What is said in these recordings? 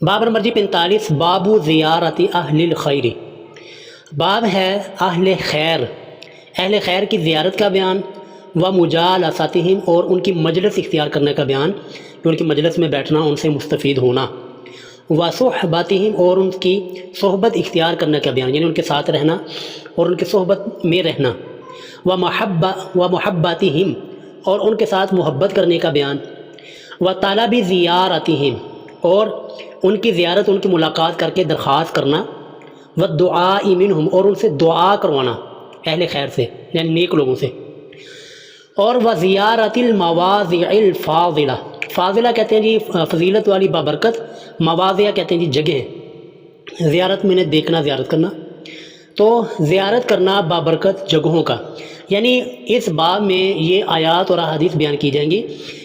باب نمبر 45 بابو زیارت اہل الخیر۔ باب ہے اہل خیر کی زیارت کا بیان، و مجالستہم اور ان کی مجلس اختیار کرنے کا بیان کہ ان کی مجلس میں بیٹھنا، ان سے مستفید ہونا، و صحبتہم اور ان کی صحبت اختیار کرنے کا بیان یعنی ان کے ساتھ رہنا اور ان کی صحبت میں رہنا، و محبتہم اور ان کے ساتھ محبت کرنے کا بیان، و طلب زیارتہم اور ان کی زیارت، ان کی ملاقات کر کے درخواست کرنا، والدعاء منہم اور ان سے دعا کروانا اہل خیر سے یعنی نیک لوگوں سے، اور وزیارت المواضع الفاضلہ، فاضلہ کہتے ہیں جی فضیلت والی بابرکت، مواضع کہتے ہیں جی جگہ، زیارت میں نے دیکھنا زیارت کرنا، تو زیارت کرنا بابرکت جگہوں کا، یعنی اس باب میں یہ آیات اور احادیث بیان کی جائیں گی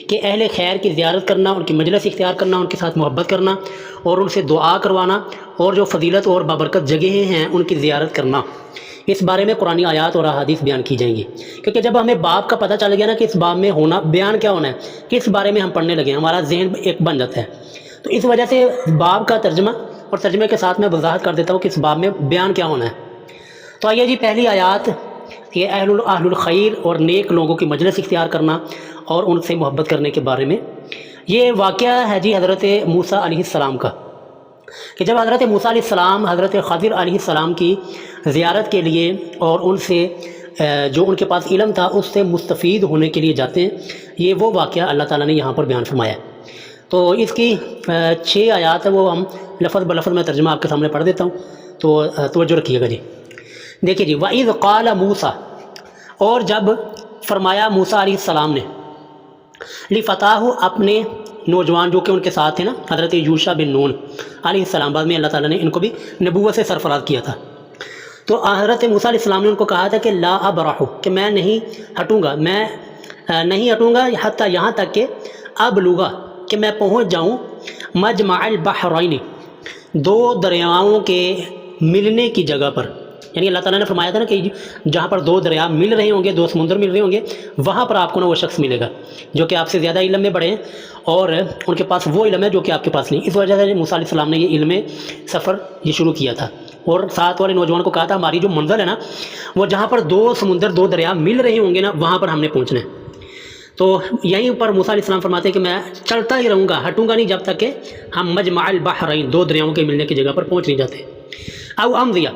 کہ اہل خیر کی زیارت کرنا، ان کی مجلس اختیار کرنا، ان کے ساتھ محبت کرنا اور ان سے دعا کروانا، اور جو فضیلت اور بابرکت جگہیں ہیں ان کی زیارت کرنا، اس بارے میں قرآنی آیات اور احادیث بیان کی جائیں گی۔ کیونکہ جب ہمیں باب کا پتہ چل گیا نا کہ اس باب میں ہونا بیان کیا ہونا ہے، کس بارے میں ہم پڑھنے لگے، ہمارا ذہن ایک بن جاتا ہے، تو اس وجہ سے باب کا ترجمہ اور ترجمے کے ساتھ میں وضاحت کر دیتا ہوں کہ اس باب میں بیان کیا ہونا ہے۔ تو آئیے جی پہلی آیات، یہ اہل الخیر اور نیک لوگوں کی مجلس اختیار کرنا اور ان سے محبت کرنے کے بارے میں۔ یہ واقعہ ہے جی حضرت موسیٰ علیہ السلام کا، کہ جب حضرت موسیٰ علیہ السلام حضرت خضر علیہ السلام کی زیارت کے لیے اور ان سے جو ان کے پاس علم تھا اس سے مستفید ہونے کے لیے جاتے ہیں، یہ وہ واقعہ اللہ تعالیٰ نے یہاں پر بیان فرمایا ہے۔ تو اس کی 6 آیات ہیں، وہ ہم لفظ بلفظ میں ترجمہ آپ کے سامنے پڑھ دیتا ہوں، تو توجہ رکھیے گا جی۔ دیکھیے جی، وَإِذْ قَالَ مُوسَىٰ اور جب فرمایا موسیٰ علیہ السلام نے، لِفَتَاهُ اپنے نوجوان جو کہ ان کے ساتھ تھے نا، حضرت یوشع بن نون علیہ السلام، بعد میں اللہ تعالیٰ نے ان کو بھی نبوت سے سرفراز کیا تھا، تو حضرت موسیٰ علیہ السلام نے ان کو کہا تھا کہ لا ابرح، کہ میں نہیں ہٹوں گا حتیٰ یہاں تک کہ ابلغ، کہ میں پہنچ جاؤں مجمع البحرین، 2 دریاؤں کے ملنے کی جگہ پر، یعنی اللہ تعالیٰ نے فرمایا تھا نا کہ جہاں پر 2 دریا مل رہے ہوں گے، 2 سمندر مل رہے ہوں گے، وہاں پر آپ کو نا وہ شخص ملے گا جو کہ آپ سے زیادہ علم میں بڑھے ہیں اور ان کے پاس وہ علم ہے جو کہ آپ کے پاس نہیں۔ اس وجہ سے موسیٰ علیہ السلام نے یہ علم سفر یہ شروع کیا تھا، اور ساتھ والے نوجوان کو کہا تھا ہماری جو منزل ہے نا، وہ جہاں پر 2 سمندر 2 دریا مل رہے ہوں گے نا، وہاں پر ہم نے پہنچنا ہے۔ تو یہیں پر موسیٰ علیہ السلام فرماتے ہیں کہ میں چلتا ہی رہوں گا، ہٹوں گا نہیں جب تک کہ ہم مجمع البحرین، 2 دریاؤں کے ملنے کی جگہ پر پہنچ نہیں جاتے۔ او امضیہ،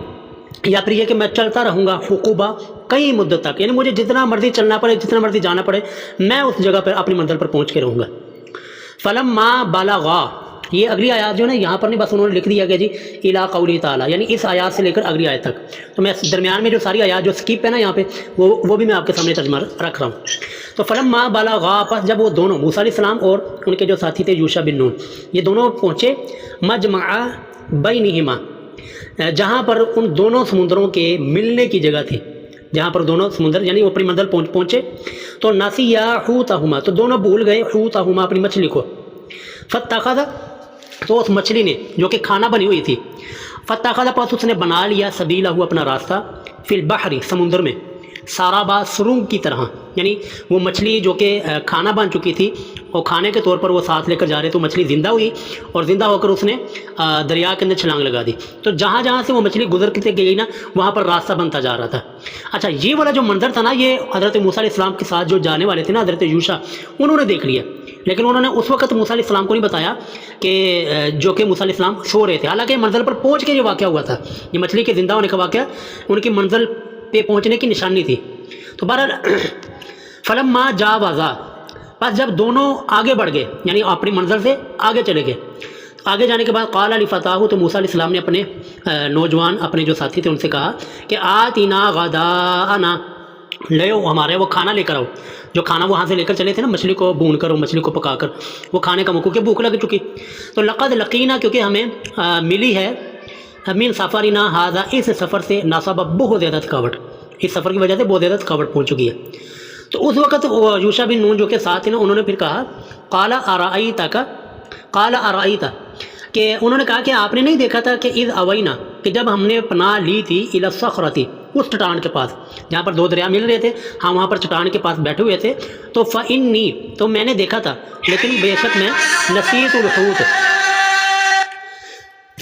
یا پھر یہ کہ میں چلتا رہوں گا حقوبہ، کئی مدت تک، یعنی مجھے جتنا مرضی چلنا پڑے، جتنا مرضی جانا پڑے، میں اس جگہ پر اپنی منزل پر پہنچ کے رہوں گا۔ فلما بلغا، یہ اگلی آیات جو ہے نا یہاں پر نہیں، بس انہوں نے لکھ دیا کہ جی الی قولی تعالیٰ، یعنی اس آیات سے لے کر اگلی آیت تک، تو میں درمیان میں جو ساری آیات جو سکپ ہے نا یہاں پہ وہ بھی میں آپ کے سامنے ترجمہ رکھ رہا ہوں۔ تو فلما بلغا، پس جب وہ دونوں موسیٰ علیہ السلام اور ان کے جو ساتھی تھے یوشع بن نون، یہ دونوں پہنچے مجمع بینہما، جہاں پر ان دونوں سمندروں کے ملنے کی جگہ تھی، جہاں پر دونوں سمندر یعنی وہ اپنی منزل پہنچے، تو نسیا حوتہما، تو دونوں بھول گئے حوتہما، اپنی مچھلی کو، فاتخذ، تو اس مچھلی نے جو کہ کھانا بنی ہوئی تھی، فاتخذ، پس اس نے بنا لیا سبیلہ، اپنا راستہ، فی البحر، سمندر میں، سارابا، سرنگ کی طرح، یعنی وہ مچھلی جو کہ کھانا بن چکی تھی اور کھانے کے طور پر وہ ساتھ لے کر جا رہے، تو مچھلی زندہ ہوئی اور زندہ ہو کر اس نے دریا کے اندر چھلانگ لگا دی، تو جہاں جہاں سے وہ مچھلی گزر کے گئی نا، وہاں پر راستہ بنتا جا رہا تھا۔ اچھا، یہ والا جو منظر تھا نا، یہ حضرت موسیٰ علیہ السلام کے ساتھ جو جانے والے تھے نا، حضرت یوشع، انہوں نے دیکھ لیا، لیکن انہوں نے اس وقت موسیٰ علیہ السلام کو نہیں بتایا کہ جو کہ موسیٰ علیہ السلام سو رہے تھے، حالانکہ منزل پر پہنچ کے یہ واقعہ ہوا تھا، یہ مچھلی کے زندہ ہونے کا واقعہ ان کی منزل پہ پہنچنے کی نشانی تھی۔ تو بہرحال فلما جاوزا، بس جب دونوں آگے بڑھ گئے، یعنی اپنی منزل سے آگے چلے گئے، آگے جانے کے بعد قال لفتاہ، تو موسیٰ علیہ السلام نے اپنے نوجوان، اپنے جو ساتھی تھے ان سے کہا کہ آتنا غداءنا، لے آؤ ہمارے وہ کھانا لے کر آؤ، جو کھانا وہاں سے لے کر چلے تھے نا، مچھلی کو بھون کر اور مچھلی کو پکا کر وہ کھانے کا موقع، کہ بھوک لگ چکی، تو لقد لقینا، کیونکہ ہمیں ملی ہے، من سفرنا ھذا، اس سفر سے، ناصب، بہت زیادہ تھکاوٹ، اس سفر کی وجہ سے بہت زیادہ تھکاوٹ پہنچ چکی ہے۔ تو اس وقت یوشع بن نون جو کہ ساتھ تھے نا، انہوں نے پھر کہا قال ارأیت، کہ انہوں نے کہا کہ آپ نے نہیں دیکھا تھا کہ اذ اوینا، کہ جب ہم نے پناہ لی تھی الی الصخرۃ، اس چٹان کے پاس جہاں پر 2 دریا مل رہے تھے، ہم وہاں پر چٹان کے پاس بیٹھے ہوئے تھے، تو فإنی، تو میں نے دیکھا تھا، لیکن بے شک میں نسیت الحوت،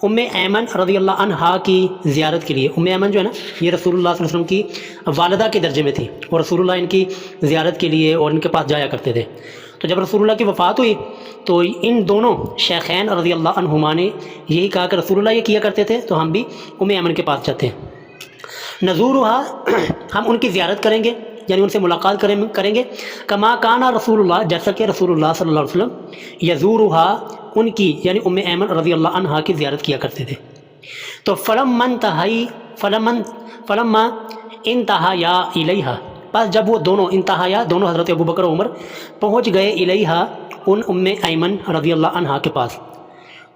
ام ایمن رضی اللہ عنہا کی زیارت کے لیے. ام ایمن جو ہے نا یہ رسول اللہ صلی اللہ علیہ وسلم کی والدہ کے درجے میں تھی اور رسول اللہ ان کی زیارت کے لیے اور ان کے پاس جایا کرتے تھے. تو جب رسول اللہ کی وفات ہوئی تو ان دونوں شیخین رضی اللہ عنہما نے یہی کہا کہ رسول اللہ یہ کیا کرتے تھے تو ہم بھی ام ایمن کے پاس جاتے ہیں. نزورہا ہم ان کی زیارت کریں گے یعنی ان سے ملاقات کریں گے. کما کانا رسول اللہ جیسا کہ رسول اللہ صلی اللہ علیہ وسلم یزورہا ان کی یعنی ام ایمن رضی اللہ عنہا کی زیارت کیا کرتے تھے. تو فلما انتہایا الیہا بس جب وہ دونوں انتہایا دونوں حضرت ابو بکر و عمر پہنچ گئے الیہا ان ام ایمن رضی اللہ عنہا کے پاس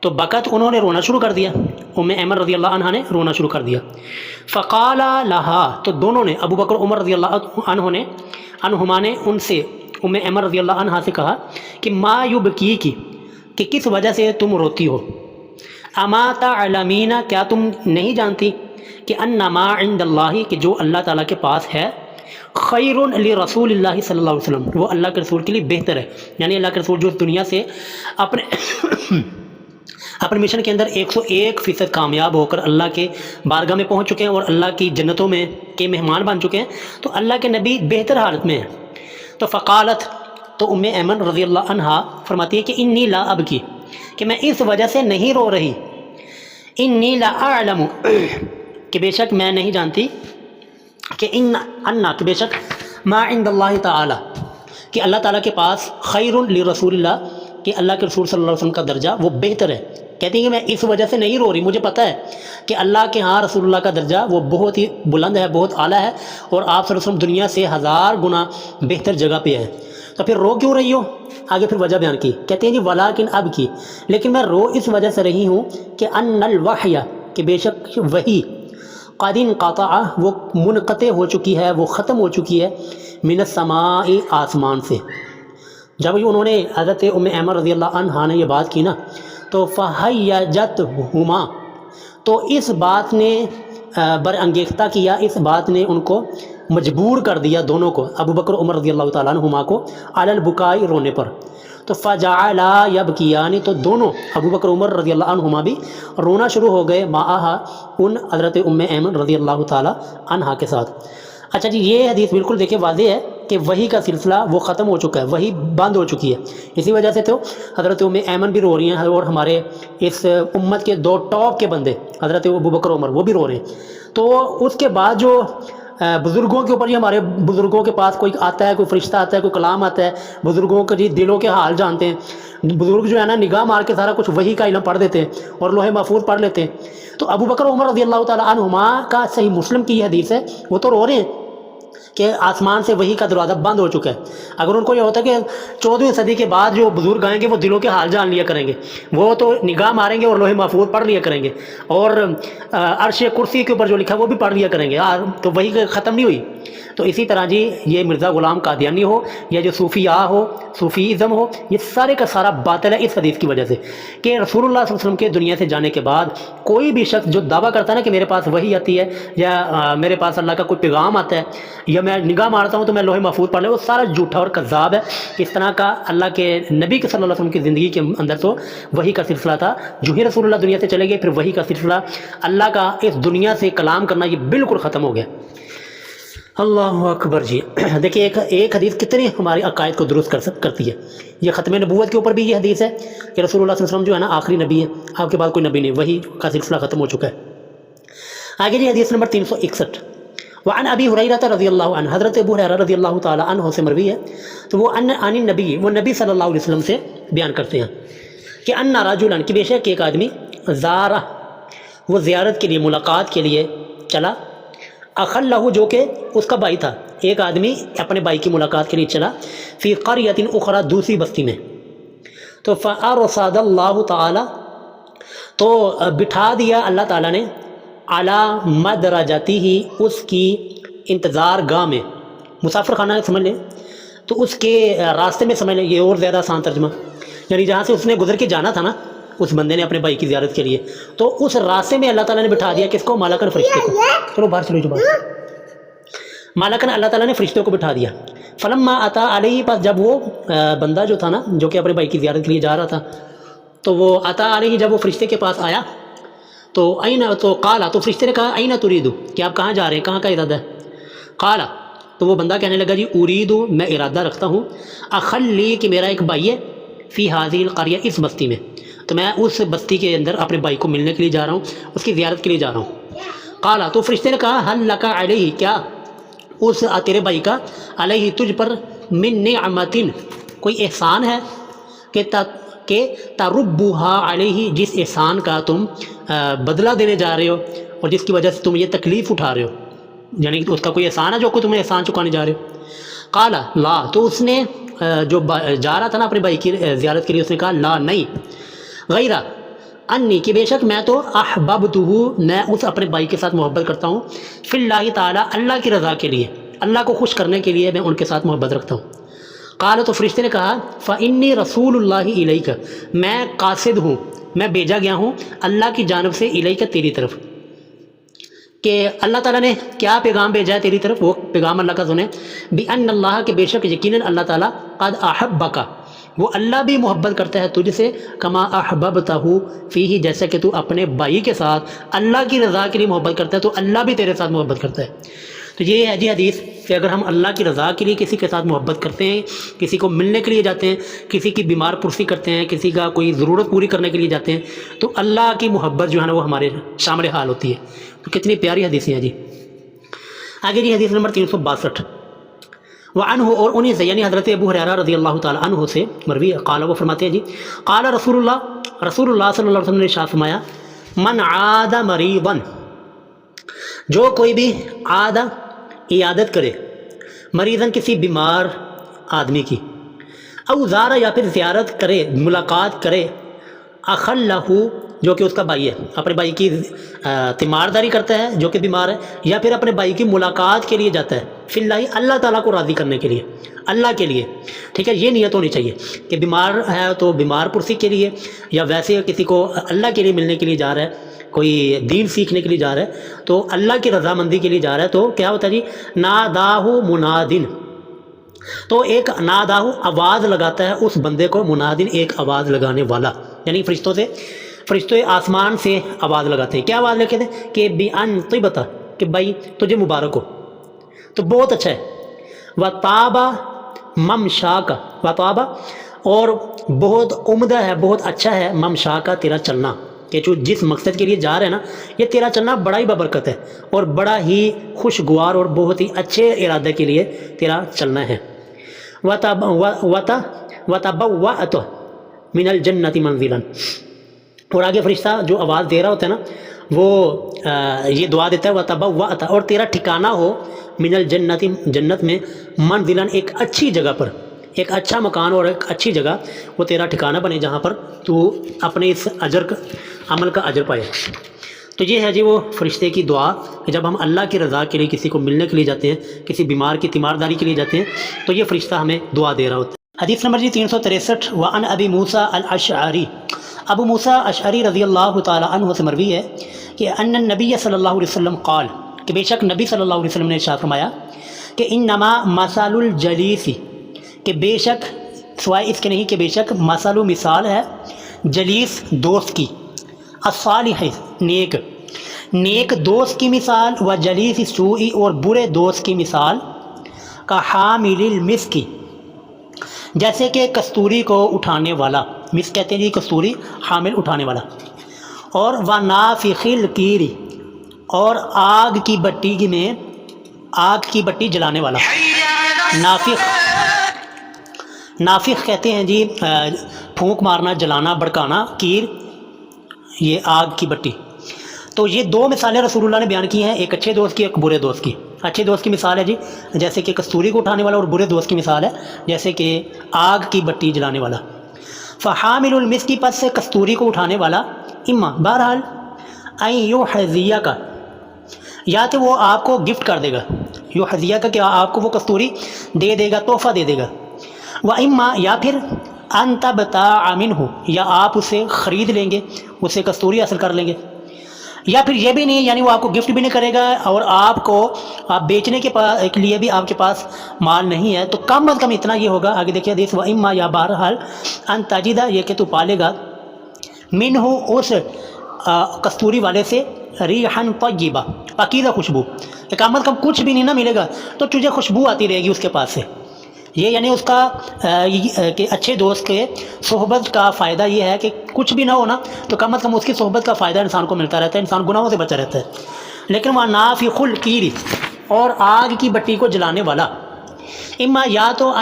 تو بکت انہوں نے رونا شروع کر دیا. ام ایمن رضی اللہ عنہا نے رونا شروع کر دیا. فقال لہا تو دونوں نے ابو بکر عمر رضی اللہ عنہما نے ان سے ام ایمن رضی اللہ عنہا سے کہا کہ ما یبکیکی کہ کس وجہ سے تم روتی ہو. اما تعلمین کیا تم نہیں جانتی کہ ان ما عند اللہ کہ جو اللہ تعالیٰ کے پاس ہے خیر لرسول اللہ صلی اللہ علیہ وسلم وہ اللہ کے رسول کے لیے بہتر ہے. یعنی اللہ کے رسول جو اس دنیا سے اپنے مشن کے اندر 101% کامیاب ہو کر اللہ کے بارگاہ میں پہنچ چکے ہیں اور اللہ کی جنتوں میں کے مہمان بن چکے ہیں تو اللہ کے نبی بہتر حالت میں ہیں. تو فقالت تو ام ایمن رضی اللہ عنہا فرماتی ہے کہ انی لا ابکی کہ میں اس وجہ سے نہیں رو رہی. انی لا اعلم کہ بے شک میں نہیں جانتی کہ کہ بے شک ما عند اللہ تعالی کہ اللہ تعالیٰ کے پاس خیر لرسول اللہ کہ اللہ کے رسول صلی اللہ علیہ وسلم کا درجہ وہ بہتر ہے. کہتی ہیں کہ میں اس وجہ سے نہیں رو رہی مجھے پتہ ہے کہ اللہ کے ہاں رسول اللہ کا درجہ وہ بہت ہی بلند ہے بہت اعلیٰ ہے اور آپ صلی اللہ علیہ وسلم دنیا سے 1000 گنا بہتر جگہ پہ ہے. تو پھر رو کیوں رہی ہو؟ آگے پھر وجہ بیان کی. کہتے ہیں جی ولیکن اب کی لیکن میں رو اس وجہ سے رہی ہوں کہ ان الوحی کہ بے شک وحی قد انقطع وہ منقطع ہو چکی ہے وہ ختم ہو چکی ہے من السماء آسمان سے. جب انہوں نے حضرت ام ایمن رضی اللہ عنہا نے یہ بات کی نا تو فہیجتہما تو اس بات نے برانگیختہ کیا اس بات نے ان کو مجبور کر دیا دونوں کو ابو بکر عمر رضی اللہ تعالیٰ عنہما کو علی البکائی رونے پر. تو فجعلا یبکیان تو دونوں ابو بکر عمر رضی اللہ عنہما بھی رونا شروع ہو گئے معہا ان حضرت ام ایمن رضی اللہ تعالیٰ عنہا کے ساتھ. اچھا جی یہ حدیث بالکل دیکھیں واضح ہے کہ وحی کا سلسلہ وہ ختم ہو چکا ہے وحی بند ہو چکی ہے. اسی وجہ سے تو حضرت ام ایمن بھی رو رہی ہیں اور ہمارے اس امت کے 2 ٹاپ کے بندے حضرت ابو بکر عمر وہ بھی رو رہے ہیں. تو اس کے بعد جو بزرگوں کے اوپر یہ ہمارے بزرگوں کے پاس کوئی آتا ہے کوئی فرشتہ آتا ہے کوئی کلام آتا ہے بزرگوں کے جی دلوں کے حال جانتے ہیں. بزرگ جو ہے نا نگاہ مار کے سارا کچھ وحی کا علم پڑھ دیتے ہیں اور لوح محفوظ پڑھ لیتے ہیں. تو ابو بکر عمر رضی اللہ تعالیٰ عنہما کا صحیح مسلم کی یہ حدیث ہے وہ تو رو رہے ہیں کہ آسمان سے وحی کا دروازہ بند ہو چکا ہے. اگر ان کو یہ ہوتا ہے کہ 14ویں صدی کے بعد جو بزرگ آئیں گے وہ دلوں کے حال جان لیا کریں گے وہ تو نگاہ ماریں گے اور لوح محفوظ پڑھ لیا کریں گے اور عرش کرسی کے اوپر جو لکھا وہ بھی پڑھ لیا کریں گے تو وحی ختم نہیں ہوئی. تو اسی طرح جی یہ مرزا غلام قادیانی ہو یا جو صوفیاء ہو صوفیزم ہو یہ سارے کا سارا باطل ہے اس حدیث کی وجہ سے کہ رسول اللہ صلی اللہ علیہ وسلم کے دنیا سے جانے کے بعد کوئی بھی شخص جو دعویٰ کرتا ہے نا کہ میرے پاس وحی آتی ہے یا میرے پاس اللہ کا کوئی پیغام آتا ہے یا میں نگاہ مارتا ہوں تو میں لوح محفوظ پڑھ لوں وہ سارا جھوٹا اور کذاب ہے. اس طرح کا اللہ کے نبی کے صلی اللہ علیہ وسلم کی زندگی کے اندر تو وحی کا سلسلہ تھا. جو ہی رسول اللہ دنیا سے چلے گئے پھر وحی کا سلسلہ اللہ کا اس دنیا سے کلام کرنا یہ بالکل ختم ہو گیا. اللہ اکبر جی. دیکھیے ایک حدیث کتنی ہمارے عقائد کو درست کرتی ہے. یہ ختم نبوت کے اوپر بھی یہ حدیث ہے کہ رسول اللہ صلی اللہ علیہ وسلم جو ہے نا آخری نبی ہے آپ کے بعد کوئی نبی نہیں وحی کا سلسلہ ختم ہو چکا ہے. آگے جی حدیث نمبر 361 وعن ابی ہریرہ رضی اللہ عنہ حضرت ابو ہریرہ رضی اللہ تعالی عنہ سے مروی ہے تو وہ عن النبی وہ نبی صلی اللہ علیہ وسلم سے بیان کرتے ہیں کہ ان رجلا کہ بے شک ایک آدمی زارہ وہ زیارت کے لیے ملاقات کے لیے چلا اخل لہو جو کہ اس کا بھائی تھا. ایک آدمی اپنے بھائی کی ملاقات کے لیے چلا فی قریۃ اخری دوسری بستی میں تو فارصد اللہ تعالی تو بٹھا دیا اللہ تعالیٰ نے علی مدرجتی ہی اس کی انتظار گاہ میں مسافر خانہ سمجھ لیں تو اس کے راستے میں سمجھ لیں یہ اور زیادہ آسان ترجمہ یعنی جہاں سے اس نے گزر کے جانا تھا نا اس بندے نے اپنے بھائی کی زیارت کے لیے تو اس راستے میں اللہ تعالیٰ نے بٹھا دیا کس کو مالکن فرشتے کو. چلو باہر چلو جو بات مالکن اللہ تعالیٰ نے فرشتے کو بٹھا دیا. فلما اتا علیہ پس جب وہ بندہ جو تھا نا جو کہ اپنے بھائی کی زیارت کے لیے جا رہا تھا تو وہ اتا علیہ جب وہ فرشتے کے پاس آیا تو اینا تو قالا تو فرشتے نے کہا اینا تریدو کہ آپ کہاں جا رہے ہیں, کہاں کا ارادہ ہے؟ قالا تو وہ بندہ کہنے لگا جی اریدو میں ارادہ رکھتا ہوں اخلی کہ میرا ایک بھائی ہے فی ہذیہ القریہ اس بستی میں, تو میں اس بستی کے اندر اپنے بھائی کو ملنے کے لیے جا رہا ہوں, اس کی زیارت کے لیے جا رہا ہوں. قالا تو فرشتے نے کہا حل لک علیہ کیا اس تیرے بھائی کا علیہ تجھ پر من نعمت کوئی احسان ہے کہ تربھا علیہ جس احسان کا تم بدلہ دینے جا رہے ہو اور جس کی وجہ سے تم یہ تکلیف اٹھا رہے ہو, یعنی کہ اس کا کوئی احسان ہے جو کہ تمہیں احسان چکانے جا رہے ہو. قالا لا تو اس نے جو جا رہا تھا نا اپنے بھائی کی زیارت کے لیے, اس نے کہا لا نہیں, غیرہ انی کہ بے شک میں تو احببتہ میں اس اپنے بھائی کے ساتھ محبت کرتا ہوں فی اللہ تعالیٰ اللہ کی رضا کے لیے, اللہ کو خوش کرنے کے لیے میں ان کے ساتھ محبت رکھتا ہوں. قال تو فرشتے نے کہا فإنی رسول اللہ الیک میں قاصد ہوں, میں بھیجا گیا ہوں اللہ کی جانب سے الیک تیری طرف, کہ اللہ تعالیٰ نے کیا پیغام بھیجا ہے تیری طرف, وہ پیغام اللہ کا سنیں بأن اللہ کہ بے شک یقیناً اللہ تعالیٰ قد احبک وہ اللہ بھی محبت کرتا ہے تجھ سے کما احببتہ فیہ جیسا کہ تو اپنے بھائی کے ساتھ اللہ کی رضا کے لیے محبت کرتا ہے تو اللہ بھی تیرے ساتھ محبت کرتا ہے. تو یہ ہے جی حدیث کہ اگر ہم اللہ کی رضا کے لیے کسی کے ساتھ محبت کرتے ہیں, کسی کو ملنے کے لیے جاتے ہیں, کسی کی بیمار پرسی کرتے ہیں, کسی کا کوئی ضرورت پوری کرنے کے لیے جاتے ہیں, تو اللہ کی محبت جو ہے نا وہ ہمارے شامل حال ہوتی ہے. تو کتنی پیاری حدیثیں ہیں جی. آگے جی حدیث نمبر 362 وعنہ اور انہیں سے یعنی حضرت ابو ہریرہ رضی اللہ تعالیٰ عنہ سے مروی قال وہ فرماتے ہیں جی قال رسول اللہ صلی اللہ علیہ وسلم نے ارشاد فرمایا من عاد مریضا جو کوئی بھی عاد عیادت کرے مریضاً کسی بیمار آدمی کی, او زارہ یا پھر زیارت کرے ملاقات کرے اخل لہو جو کہ اس کا بھائی ہے, اپنے بھائی کی تیمارداری کرتا ہے جو کہ بیمار ہے, یا پھر اپنے بھائی کی ملاقات کے لیے جاتا ہے فی اللہ اللہ تعالیٰ کو راضی کرنے کے لیے, اللہ کے لیے, ٹھیک ہے, یہ نیت ہونی چاہیے کہ بیمار ہے تو بیمار پرسی کے لیے, یا ویسے کسی کو اللہ کے لیے ملنے کے لیے جا رہا ہے, کوئی دین سیکھنے کے لیے جا رہا ہے تو اللہ کی رضامندی کے لیے جا رہا ہے, تو کیا ہوتا ہے جی ناداہ منادن, تو ایک ناداہ آواز لگاتا ہے اس بندے کو, منادن ایک آواز لگانے والا, یعنی فرشتے آسمان سے آواز لگاتے ہیں. کیا آواز لگاتے ہیں کہ بِأَن طِبْتَ کہ بھائی تجھے مبارک ہو, تو بہت اچھا ہے. وَطَابَ مَمْشَاكَ وَطَابَ اور بہت عمدہ ہے, بہت اچھا ہے ممشاکا تیرا چلنا, کہ جو جس مقصد کے لیے جا رہے ہیں نا یہ تیرا چلنا بڑا ہی ببرکت ہے اور بڑا ہی خوشگوار اور بہت ہی اچھے ارادے کے لیے تیرا چلنا ہے. وَتَبَوَّأْتُ مِنَ الْجَنَّةِ مَنزِلًا اور آگے فرشتہ جو آواز دے رہا ہوتا ہے نا وہ یہ دعا دیتا ہے وَتَبَوَّأْتَ اور تیرا ٹھکانہ ہو من الجنت جنت میں منزلاً ایک اچھی جگہ پر, ایک اچھا مکان اور ایک اچھی جگہ وہ تیرا ٹھکانہ بنے جہاں پر تو اپنے اس عمل کا اجر پائے. تو یہ ہے جی وہ فرشتے کی دعا کہ جب ہم اللہ کی رضا کے لیے کسی کو ملنے کے لیے جاتے ہیں, کسی بیمار کی تیمارداری کے لیے جاتے ہیں, تو یہ فرشتہ ہمیں دعا دے رہا ہوتا ہے. حدیث نمبر جی 363 وعن ابی موسیٰ الاشعری ابو موسیٰ اشعری رضی اللہ تعالیٰ عنہ سے مروی ہے کہ ان النبی صلی اللہ علیہ وسلم قال کہ بے شک نبی صلی اللہ علیہ وسلم نے ارشاد فرمایا کہ انما مثل الجلیسی کہ بے شک سوائے اس کے نہیں کہ بے شک مثل مثال ہے جلیس دوست کی, الصالح نیک دوست کی مثال, و جلیس سوئی اور برے دوست کی مثال کا حامل المسک جیسے کہ کستوری کو اٹھانے والا, مس کہتے ہیں جی کستوری, حامل اٹھانے والا, اور و نافخ القیر اور آگ کی بٹی میں آگ کی بٹی جلانے والا. نافخ کہتے ہیں جی پھونک مارنا, جلانا, بھڑکانا, کیر یہ آگ کی بٹی. تو یہ دو مثالیں رسول اللہ نے بیان کی ہیں, ایک اچھے دوست کی ایک برے دوست کی. اچھے دوست کی مثال ہے جی جیسے کہ کستوری کو اٹھانے والا, اور برے دوست کی مثال ہے جیسے کہ آگ کی بٹی جلانے والا. فحامل المسک پس سے کستوری کو اٹھانے والا, اما بہرحال این یحذیہ کا یا تو وہ آپ کو گفٹ کر دے گا, یحذیہ کا کہ آپ کو وہ کستوری دے دے گا, تحفہ دے دے گا. و اما یا پھر ان تبتاع منہ یا آپ اسے خرید لیں گے, اسے کستوری حاصل کر لیں گے. یا پھر یہ بھی نہیں, یعنی وہ آپ کو گفٹ بھی نہیں کرے گا اور آپ کو آپ بیچنے کے لیے بھی آپ کے پاس مال نہیں ہے, تو کم از کم اتنا یہ ہوگا. آگے دیکھیے حدیث و اما یا بہرحال ان تجدہ یہ کہ تو پالے گا منہ اس کستوری والے سے ریحن طیبہ، پاکیزہ خوشبو، کہ کم از کم کچھ بھی نہیں نہ ملے گا تو تجھے خوشبو آتی رہے گی اس کے پاس سے. یہ یعنی اس کا کہ اچھے دوست کے صحبت کا فائدہ یہ ہے کہ کچھ بھی نہ ہونا تو کم از کم اس کی صحبت کا فائدہ انسان کو ملتا رہتا ہے، انسان گناہوں سے بچا رہتا ہے. لیکن وہ نافخ القیر، اور آگ کی بٹی کو جلانے والا، اما یا تو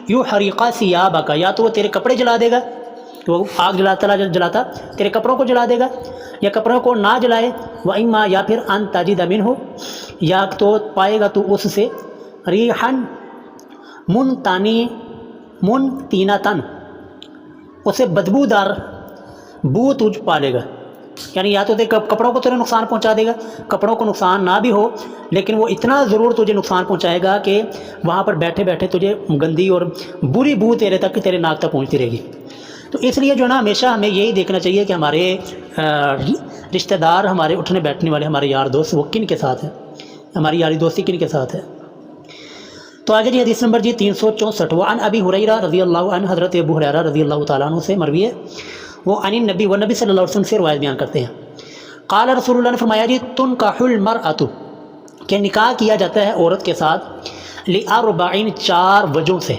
یحرق ثیابک، یا تو وہ تیرے کپڑے جلا دے گا، وہ آگ جلاتا تیرے کپڑوں کو جلا دے گا، یا کپڑوں کو نہ جلائے. و اما، یا پھر ان تجد منہ، یا تو پائے گا تو اس سے ریحن منتنتن، اسے بدبودار بو تجھ پالے گا. یعنی یا تو کپڑوں کو تیرے نقصان پہنچا دے گا، کپڑوں کو نقصان نہ بھی ہو لیکن وہ اتنا ضرور تجھے نقصان پہنچائے گا کہ وہاں پر بیٹھے بیٹھے تجھے گندی اور بری بو تیرے ناک تک پہنچتی رہے گی. تو اس لیے جو نا ہمیشہ ہمیں یہی دیکھنا چاہیے کہ ہمارے رشتہ دار، ہمارے اٹھنے بیٹھنے والے، ہمارے یار دوست وہ کن کے ساتھ ہیں، ہماری یاری دوستی کن کے ساتھ ہے. تو آگے جی حدیث نمبر 364، وعن ابی ہریرہ رضی اللہ عنہ، حضرت ابو ہریرہ رضی اللہ تعالیٰ عنہ سے مروی ہے، وہ عن النبی، وہ نبی صلی اللہ علیہ وسلم سے روایت بیان کرتے ہیں. قال رسول اللہ نے فرمایا جی تنکح المرأۃ، کہ نکاح کیا جاتا ہے عورت کے ساتھ لاربعین، 4 وجہوں سے،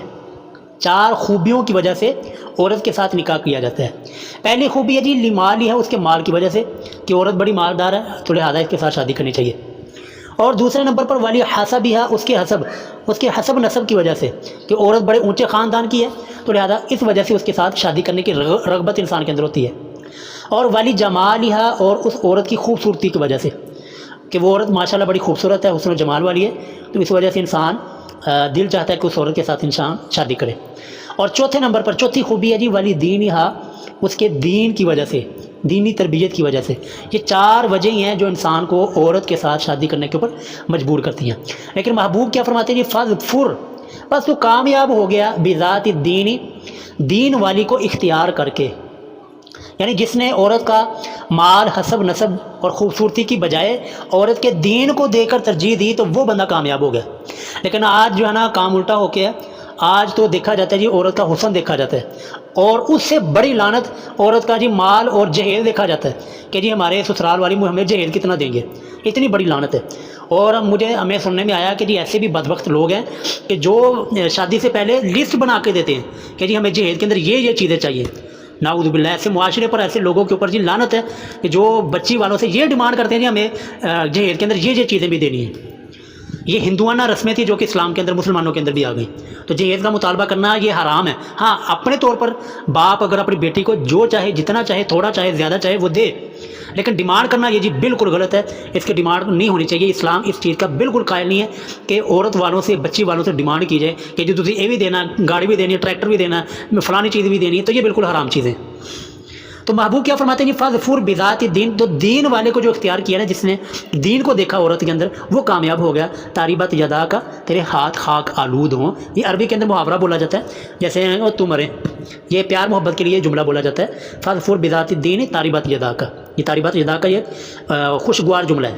4 خوبیوں کی وجہ سے عورت کے ساتھ نکاح کیا جاتا ہے. پہلی خوبی ہے جی لمالہ، اس کے مال کی وجہ سے، کہ عورت بڑی مالدار ہے تو لہٰذا اس کے ساتھ شادی کرنی چاہیے. اور دوسرے نمبر پر والی حسبہ، اس کے حسب نسب کی وجہ سے، کہ عورت بڑے اونچے خاندان کی ہے تو لہذا اس وجہ سے اس کے ساتھ شادی کرنے کی رغبت انسان کے اندر ہوتی ہے. اور والی جمالہ، اور اس عورت کی خوبصورتی کی وجہ سے، کہ وہ عورت ماشاءاللہ بڑی خوبصورت ہے، حسن و جمال والی ہے، تو اس وجہ سے انسان دل چاہتا ہے کہ اس عورت کے ساتھ انسان شادی کرے. اور چوتھے نمبر پر چوتھی خوبی ہے جی والی دینہا، اس کے دین کی وجہ سے، دینی تربیت کی وجہ سے. یہ 4 وجہ ہیں جو انسان کو عورت کے ساتھ شادی کرنے کے اوپر مجبور کرتی ہیں. لیکن محبوب کیا فرماتے ہیں جی فَاظْفُرْ، بس تو کامیاب ہو گیا بذات الدین، دین والی کو اختیار کر کے. یعنی جس نے عورت کا مال، حسب نسب اور خوبصورتی کی بجائے عورت کے دین کو دے کر ترجیح دی تو وہ بندہ کامیاب ہو گیا. لیکن آج جو ہے نا کام الٹا ہو کے، آج تو دیکھا جاتا ہے جی عورت کا حسن دیکھا جاتا ہے، اور اس سے بڑی لعنت عورت کا جی مال اور جہیز دیکھا جاتا ہے کہ جی ہمارے سسرال والی ہمیں جہیز کتنا دیں گے، اتنی بڑی لعنت ہے. اور ہمیں سننے میں آیا کہ جی ایسے بھی بدبخت لوگ ہیں کہ جو شادی سے پہلے لسٹ بنا کے دیتے ہیں کہ جی ہمیں جہیز کے اندر یہ چیزیں چاہیے. نعوذ باللہ، ایسے معاشرے پر ایسے لوگوں کے اوپر جی لعنت ہے کہ جو بچی والوں سے یہ ڈیمانڈ کرتے ہیں جی ہمیں جہیز کے اندر یہ چیزیں بھی دینی ہیں. یہ ہندوانہ رسمیں تھی جو کہ اسلام کے اندر، مسلمانوں کے اندر بھی آ گئی. تو جہیز کا مطالبہ کرنا یہ حرام ہے. ہاں اپنے طور پر باپ اگر اپنی بیٹی کو جو چاہے، جتنا چاہے، تھوڑا چاہے زیادہ چاہے وہ دے، لیکن ڈیمانڈ کرنا یہ جی بالکل غلط ہے. اس کی ڈیمانڈ نہیں ہونی چاہیے. اسلام اس چیز کا بالکل قائل نہیں ہے کہ عورت والوں سے، بچی والوں سے ڈیمانڈ کی جائے کہ جو تجھے یہ بھی دینا، گاڑی بھی دینی ہے، ٹریکٹر بھی دینا ہے، فلانی چیز بھی دینی ہے. تو یہ بالکل حرام چیزیں. تو محبوب کیا فرماتے ہیں جی فَاظْفُرْ بِذَاتِ الدِّین، تو دین والے کو جو اختیار کیا نا، جس نے دین کو دیکھا عورت کے اندر، وہ کامیاب ہو گیا. تَارِبَتْ یَدَاکَ، تیرے ہاتھ خاک آلود ہوں. یہ عربی کے اندر محاورہ بولا جاتا ہے، جیسے تو مرے، یہ پیار محبت کے لیے جملہ بولا جاتا ہے. فَاظْفُرْ بِذَاتِ الدِّین تَارِبَتْ یَدَاکَ، یہ تَارِبَتْ یَدَاکَ یہ خوشگوار جملہ ہے.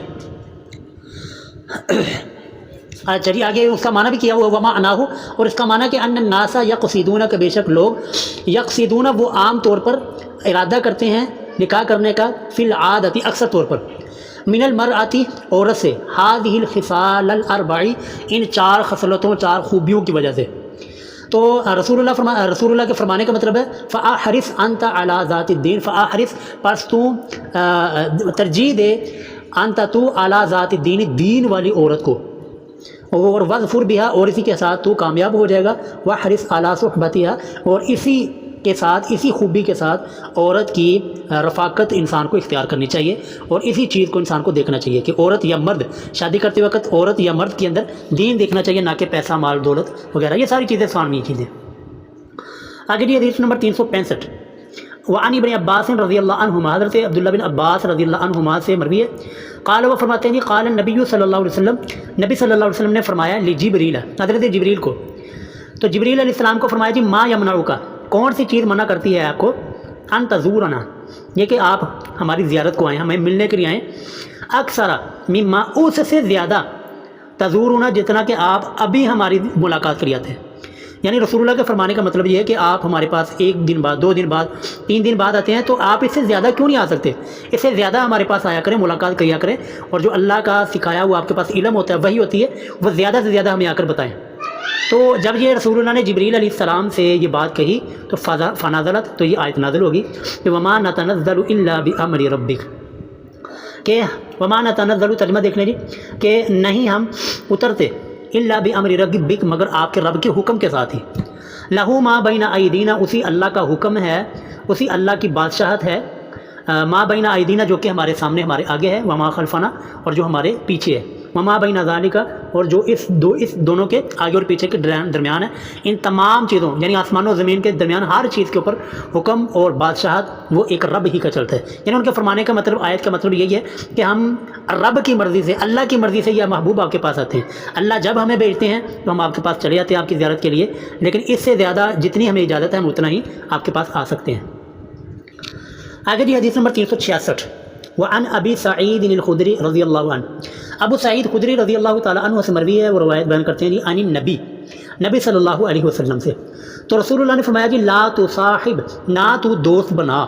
اچھا جی آگے اس کا معنی بھی کیا ہوا وما اناہو، اور اس کا معنی کہ ان الناس یقصدون، کہ بے شک لوگ یقصدون وہ عام طور پر ارادہ کرتے ہیں نکاح کرنے کا، فی العادتی اکثر طور پر، من المرأتی عورت سے، هذه الخصال الاربع، ان 4 خصلتوں، 4 خوبیوں کی وجہ سے. تو رسول اللہ کے فرمانے کا مطلب ہے فاحرص انت علی ذات الدین، فاحرص پس تو ترجیح دے، انت تو علی ذات الدین، دین والی عورت کو، اور وظفر بہا، اور اسی کے ساتھ تو کامیاب ہو جائے گا. وحرص علی صحبتہا، اور اسی کے ساتھ، اسی خوبی کے ساتھ عورت کی رفاقت انسان کو اختیار کرنی چاہیے، اور اسی چیز کو انسان کو دیکھنا چاہیے کہ عورت یا مرد، شادی کرتے وقت عورت یا مرد کے اندر دین دیکھنا چاہیے، نہ کہ پیسہ، مال، دولت وغیرہ. یہ ساری چیزیں اسلام میں چیزیں. آگے جی حدیث نمبر 365، وعن ابن عباس رضی اللہ عنہما، حضرت عبداللہ بن عباس رضی اللہ عنہما سے مروی ہے، قال، وہ فرماتے ہیں جی قال النبی صلی اللہ علیہ وسلم، نبی صلی اللہ علیہ وسلم نے فرمایا لجبریل، حضرت جبریل کو. تو جبریل علیہ السلام کو فرمایا جی ما یمنعک، کون سی چیز منع کرتی ہے آپ کو، ان تزورنا، یہ کہ آپ ہماری زیارت کو آئیں، ہمیں ملنے کے لیے آئیں، اکثر مما، اس سے زیادہ، تزورنا جتنا کہ آپ ابھی ہماری ملاقات کر آتے ہیں. یعنی رسول اللہ کے فرمانے کا مطلب یہ ہے کہ آپ ہمارے پاس 1 دن بعد 2 دن بعد 3 دن بعد آتے ہیں تو آپ اس سے زیادہ کیوں نہیں آ سکتے؟ اس سے زیادہ ہمارے پاس آیا کریں، ملاقات کیا کریں، اور جو اللہ کا سکھایا وہ آپ کے پاس علم ہوتا ہے، وہی ہوتی ہے، وہ زیادہ سے زیادہ ہمیں آ کر بتائیں۔ تو جب یہ رسول اللہ نے جبریل علیہ السلام سے یہ بات کہی تو فنازلت، تو یہ آیت نازل ہوگی کہ وما نتنزل الا بامر ربک، کہ وما نتنزل، ترجمہ دیکھ لیں جی، کہ نہیں ہم اترتے الا بامر ربک، مگر آپ کے رب کے حکم کے ساتھ ہی، لہو ما بین ایدینا، اسی اللہ کا حکم ہے، اسی اللہ کی بادشاہت ہے، ما بین ایدینا جو کہ ہمارے سامنے ہمارے آگے ہے، وما خلفنا اور جو ہمارے پیچھے ہے، وما بین ذالک اور جو اس دونوں کے آگے اور پیچھے کے درمیان ہے، ان تمام چیزوں یعنی آسمان و زمین کے درمیان ہر چیز کے اوپر حکم اور بادشاہت وہ ایک رب ہی کا چلتا ہے۔ یعنی ان کے فرمانے کا مطلب، آیت کا مطلب یہی ہے کہ ہم رب کی مرضی سے، اللہ کی مرضی سے یا محبوب آپ کے پاس آتے ہیں، اللہ جب ہمیں بھیجتے ہیں تو ہم آپ کے پاس چلے جاتے ہیں آپ کی زیارت کے لیے، لیکن اس سے زیادہ جتنی ہمیں اجازت ہے ہم اتنا ہی آپ کے پاس آ سکتے ہیں۔ آگے جی حدیث نمبر 366، وعن ابی سعید الخدری رضی اللہ عنہ، ابو سعید خدری رضی اللہ تعالیٰ عنہ سے مروی ہے، وہ روایت بیان کرتے ہیں جی عن النبی، نبی صلی اللہ علیہ وسلم سے، تو رسول اللہ نے فرمایا جی لا تصاحب، نہ تو دوست بنا،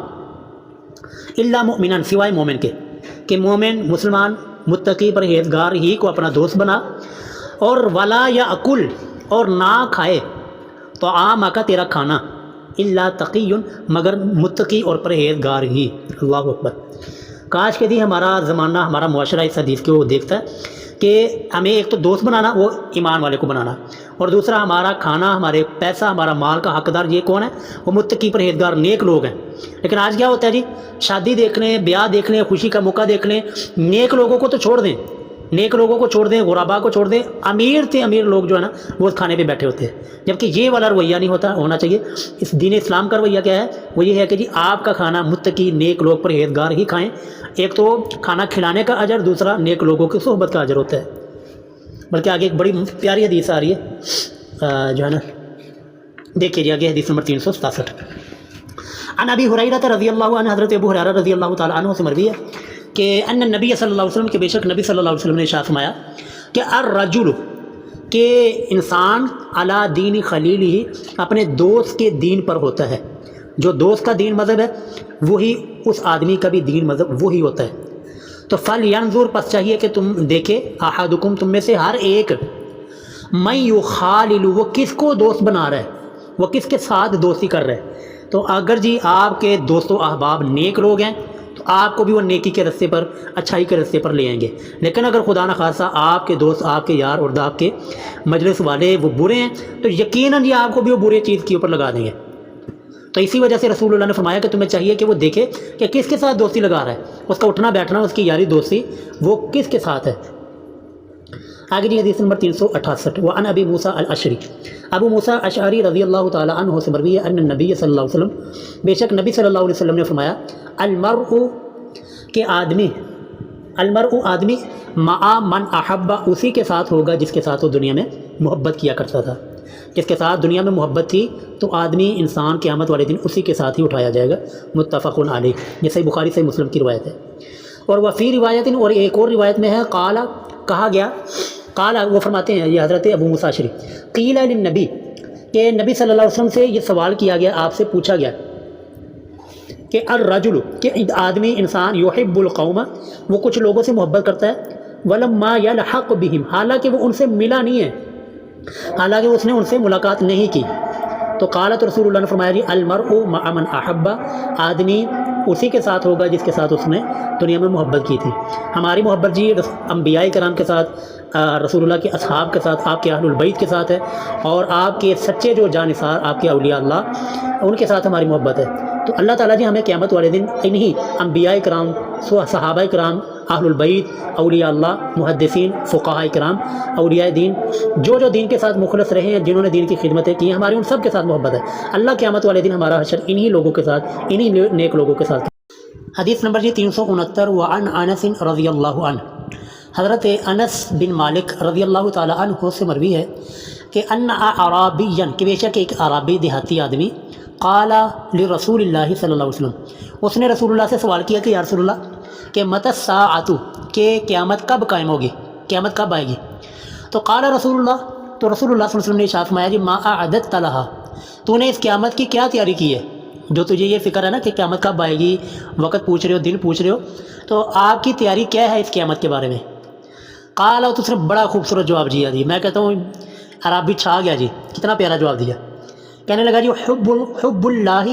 الا مؤمنا، سوائے مومن کے، کہ مومن مسلمان متقی پرہیزگار ہی کو اپنا دوست بنا، اور ولا یاکل، اور نہ کھائے تو عام کا تیرا کھانا، الا تقی، مگر متقی اور پرہیزگار ہی۔ اللہ اکبر۔ کاش کہ ہمارا زمانہ، ہمارا معاشرہ اس حدیث کو دیکھتا ہے کہ ہمیں ایک تو دوست بنانا، وہ ایمان والے کو بنانا، اور دوسرا ہمارا کھانا، ہمارے پیسہ، ہمارا مال کا حقدار یہ کون ہے؟ وہ متقی پرہیزگار نیک لوگ ہیں۔ لیکن آج کیا ہوتا ہے جی، شادی دیکھ لیں، بیاہ دیکھ لیں، خوشی کا موقع دیکھ لیں، نیک لوگوں کو تو چھوڑ دیں، نیک لوگوں کو چھوڑ دیں، غربا کو چھوڑ دیں، امیر سے امیر لوگ جو ہے نا وہ کھانے پہ بیٹھے ہوتے ہیں، جبکہ یہ والا رویہ نہیں ہونا چاہیے۔ اس دین اسلام کا رویہ کیا ہے؟ وہ یہ ہے کہ جی آپ کا کھانا متقی نیک لوگ پرہیزگار ہی کھائیں، ایک تو کھانا کھلانے کا اجر، دوسرا نیک لوگوں کی صحبت کا اجر ہوتا ہے۔ بلکہ آگے ایک بڑی پیاری حدیث آ رہی ہے جو ہے نا، دیکھیے جی آگے حدیث نمبر 367، عن ابی ہریرہ رضی اللہ عنہ، حضرت ابو ہریرہ رضی اللہ تعالیٰ عنہ سے مروی ہے کہ ان نبی صلی اللہ علیہ وسلم، کہ بے شک نبی صلی اللہ علیہ وسلم نے ارشاد فرمایا کہ الرجل، کہ انسان علی دین خلیلہ، اپنے دوست کے دین پر ہوتا ہے، جو دوست کا دین مذہب ہے وہی اس آدمی کا بھی دین مذہب وہی ہوتا ہے۔ تو فلینظر، پس چاہیے کہ تم دیکھے، احدکم، تم میں سے ہر ایک، من یخالل، وہ کس کو دوست بنا رہا ہے، وہ کس کے ساتھ دوستی کر رہا ہے۔ تو اگر جی آپ کے دوست و احباب نیک لوگ ہیں تو آپ کو بھی وہ نیکی کے رستے پر، اچھائی کے رستے پر لے آئیں گے، لیکن اگر خدا نخواستہ آپ کے دوست، آپ کے یار اور آپ کے مجلس والے وہ برے ہیں تو یقیناً جی آپ کو بھی وہ برے چیز کے اوپر لگا دیں گے۔ تو اسی وجہ سے رسول اللہ نے فرمایا کہ تمہیں چاہیے کہ وہ دیکھے کہ کس کے ساتھ دوستی لگا رہا ہے، اس کا اٹھنا بیٹھنا، اس کی یاری دوستی وہ کس کے ساتھ ہے۔ آگے جی حدیث نمبر 368، وعن ابی موسیٰ الاشعری، ابو موسیٰ اشعری رضی اللہ تعالیٰ عنہ سے مروی ہے ان نبی صلی اللہ علیہ وسلم، بے شک نبی صلی اللہ علیہ وسلم نے فرمایا المرء، کہ آدمی، المرء آدمی، مع من احب، اسی کے ساتھ ہوگا جس کے ساتھ وہ دنیا میں محبت کیا کرتا تھا، جس کے ساتھ دنیا میں محبت تھی تو آدمی، انسان قیامت والے دن اسی کے ساتھ ہی اٹھایا جائے گا۔ متفق علیہ، یہ صحیح بخاری صحیح مسلم کی روایت ہے۔ اور وفی روایت، اور ایک اور روایت میں ہے قال، کہا گیا، قال وہ فرماتے ہیں یہ حضرت ابو موسیٰ اشعری، قیل للنبی، کہ نبی صلی اللہ علیہ وسلم سے یہ سوال کیا گیا، آپ سے پوچھا گیا کہ الرجل، کہ آدمی، انسان، یحب القوم، وہ کچھ لوگوں سے محبت کرتا ہے، ولما یلحق بہم، حالانکہ وہ ان سے ملا نہیں ہے، حالانکہ اس نے ان سے ملاقات نہیں کی۔ تو قالت، رسول اللہ نے فرمایا جی المرء مع من احب، آدمی اسی کے ساتھ ہوگا جس کے ساتھ اس نے دنیا میں محبت کی تھی۔ ہماری محبت جی انبیاء کرام کے ساتھ، رسول اللہ کے اصحاب کے ساتھ، آپ کے اہل البیت کے ساتھ ہے، اور آپ کے سچے جو جانثار، آپ کے اولیاء اللہ، ان کے ساتھ ہماری محبت ہے۔ تو اللہ تعالیٰ جی ہمیں قیامت والے دن انہی انبیاء کرام، صحابہ کرام، اہل البیت، اولیاء اللہ، محدثین، فقہاء کرام، اولیاء دین، جو دین کے ساتھ مخلص رہے ہیں، جنہوں نے دین کی خدمتیں کی، ہماری ان سب کے ساتھ محبت ہے۔ اللہ قیامت والے دن ہمارا حشر انہی لوگوں کے ساتھ، انہی نیک لوگوں کے ساتھ۔ حدیث نمبر جی 369، وعن انس رضی اللہ عنہ، حضرت انس بن مالک رضی اللہ تعالیٰ عنہ سے مروی ہے کہ ان اعرابیا، کہ بے شک ایک عربی دیہاتی آدمی، قال لرسول اللہ صلی اللہ علیہ وسلم، اس نے رسول اللہ سے سوال کیا کہ یا رسول اللہ، کہ متی الساعۃ، کہ قیامت کب قائم ہوگی، قیامت کب آئے گی؟ تو قال رسول اللہ، تو رسول اللہ صلی اللہ علیہ وسلم نے ارشاد فرمایا جی ما اعددت لہا، تو نے اس قیامت کی کیا تیاری کی ہے؟ جو تجھے یہ فکر ہے نا کہ قیامت کب آئے گی، وقت پوچھ رہے ہو، دن پوچھ رہے ہو، تو آپ کی تیاری کیا ہے اس قیامت کے بارے میں؟ قال، تو اس نے بڑا خوبصورت جواب دیا جی، میں کہتا ہوں عربی چھا گیا جی، کتنا پیارا جواب دیا۔ کہنے لگا جی حب اللہ،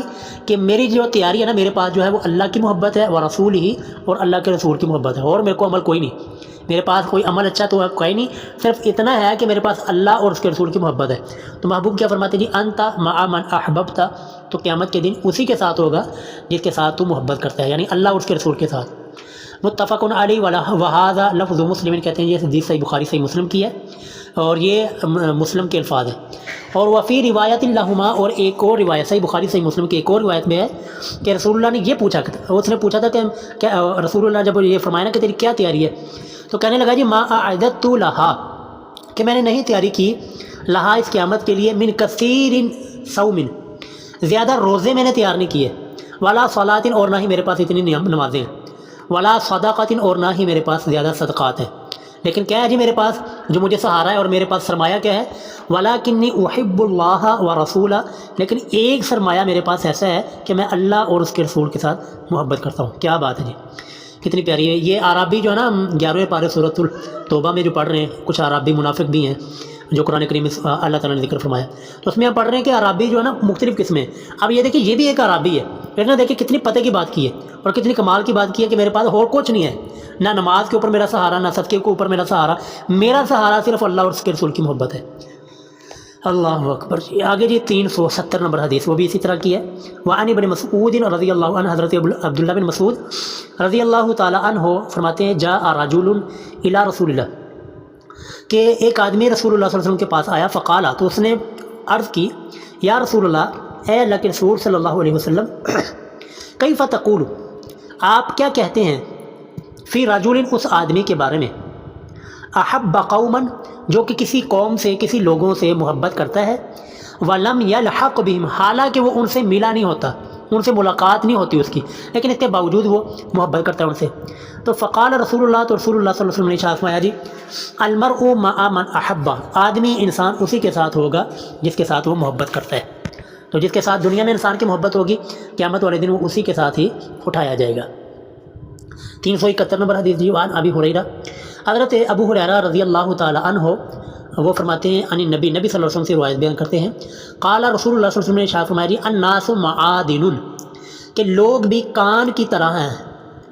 کہ میری جو تیاری ہے نا میرے پاس جو ہے وہ اللہ کی محبت ہے، و رسول ہی، اور اللہ کے رسول کی محبت ہے، اور میرے کو عمل کوئی نہیں، میرے پاس کوئی عمل اچھا تو کوئی نہیں، صرف اتنا ہے کہ میرے پاس اللہ اور اس کے رسول کی محبت ہے۔ تو محبوب کیا فرماتے ہیں جی انت مع من احببت، تو قیامت کے دن اسی کے ساتھ ہوگا جس کے ساتھ تو محبت کرتا ہے، یعنی اللہ اور اس کے رسول کے ساتھ۔ متفق علیہ وہذا لفظ مسلم، کہتے ہیں یہ حدیث صحیح بخاری صحیح مسلم کی ہے، اور یہ مسلم کے الفاظ ہیں۔ اور وفی روایت لہما، اور ایک اور روایت صحیح بخاری صحیح مسلم کی ایک اور روایت میں ہے کہ رسول اللہ نے یہ پوچھا، اس نے پوچھا تھا کہ رسول اللہ جب یہ فرمایا نا کہ تیری کیا تیاری ہے، تو کہنے لگا جی ما اعددت لہا، کہ میں نے نہیں تیاری کی، لہا اس قیامت کے لیے، من کثیر صوم، زیادہ روزے میں نے تیار نہیں کیے، ولا صلاۃ، اور نہ ہی میرے پاس اتنی نمازیں ہیں، ولا صدقۃ، اور نہ ہی میرے پاس زیادہ صدقات ہیں، لیکن کیا ہے جی میرے پاس جو مجھے سہارا ہے اور میرے پاس سرمایہ کیا ہے، ولاکنی احب اللہ و رسولہ، لیکن ایک سرمایہ میرے پاس ایسا ہے کہ میں اللہ اور اس کے رسول کے ساتھ محبت کرتا ہوں۔ کیا بات ہے جی، کتنی پیاری ہے یہ عربی جو ہے نا 11ویں پارے سورۃ التوبہ میں جو پڑھ رہے ہیں، کچھ عربی منافق بھی ہیں جو قرآن کریم میں اللہ تعالیٰ نے ذکر فرمایا، تو اس میں ہم پڑھ رہے ہیں کہ عربی جو ہے نا مختلف قسمیں۔ اب یہ دیکھیں یہ بھی ایک عربی ہے، پھر نہ دیکھیں کتنی پتہ کی بات کی ہے اور کتنی کمال کی بات کی ہے کہ میرے پاس اور کچھ نہیں ہے، نہ نماز کے اوپر میرا سہارا، نہ صدقے کے اوپر میرا سہارا صرف اللہ اور اس کے رسول کی محبت ہے۔ اللہ اکبر۔ آگے جی 370 نمبر حدیث، وہ بھی اسی طرح کی ہے۔ وعن ابن مسعود رضی اللہ عنہ، حضرت عبداللہ بن مسعود رضی اللہ تعالی عنہ فرماتے ہیں جاء رجل الی رسول اللہ، کہ ایک آدمی رسول اللہ صلی اللہ علیہ وسلم کے پاس آیا، فقالا، تو اس نے عرض کی، یا رسول اللہ، اے اللہ کے رسول صلی اللہ علیہ وسلم، کیف تقول، آپ کیا کہتے ہیں، فی رجل، اس آدمی کے بارے میں، احب قوما، جو کہ کسی قوم سے، کسی لوگوں سے محبت کرتا ہے، ولم یلحق بہم، حالانکہ وہ ان سے ملا نہیں ہوتا، ان سے ملاقات نہیں ہوتی اس کی، لیکن اس کے باوجود وہ محبت کرتا ہے ان سے۔ تو فقال رسول اللہ، تو رسول اللہ صلی اللہ علیہ وسلم نے ارشاد فرمایا جی المرء مع من احب، آدمی انسان اسی کے ساتھ ہوگا جس کے ساتھ وہ محبت کرتا ہے، تو جس کے ساتھ دنیا میں انسان کی محبت ہوگی، قیامت والے دن وہ اسی کے ساتھ ہی اٹھایا جائے گا۔ 371 نمبر حدیث جی، وعن ابی ہریرہ، حضرت ابو ہریرہ رضی اللہ تعالی عنہ وہ فرماتے ہیں ان نبی صلی اللہ علیہ وسلم سے روایت بیان کرتے ہیں، قال رسول اللہ صلی اللہ علیہ وسلم نے ارشاد فرمایا جی الناس معادن، کہ لوگ بھی کان کی طرح ہیں،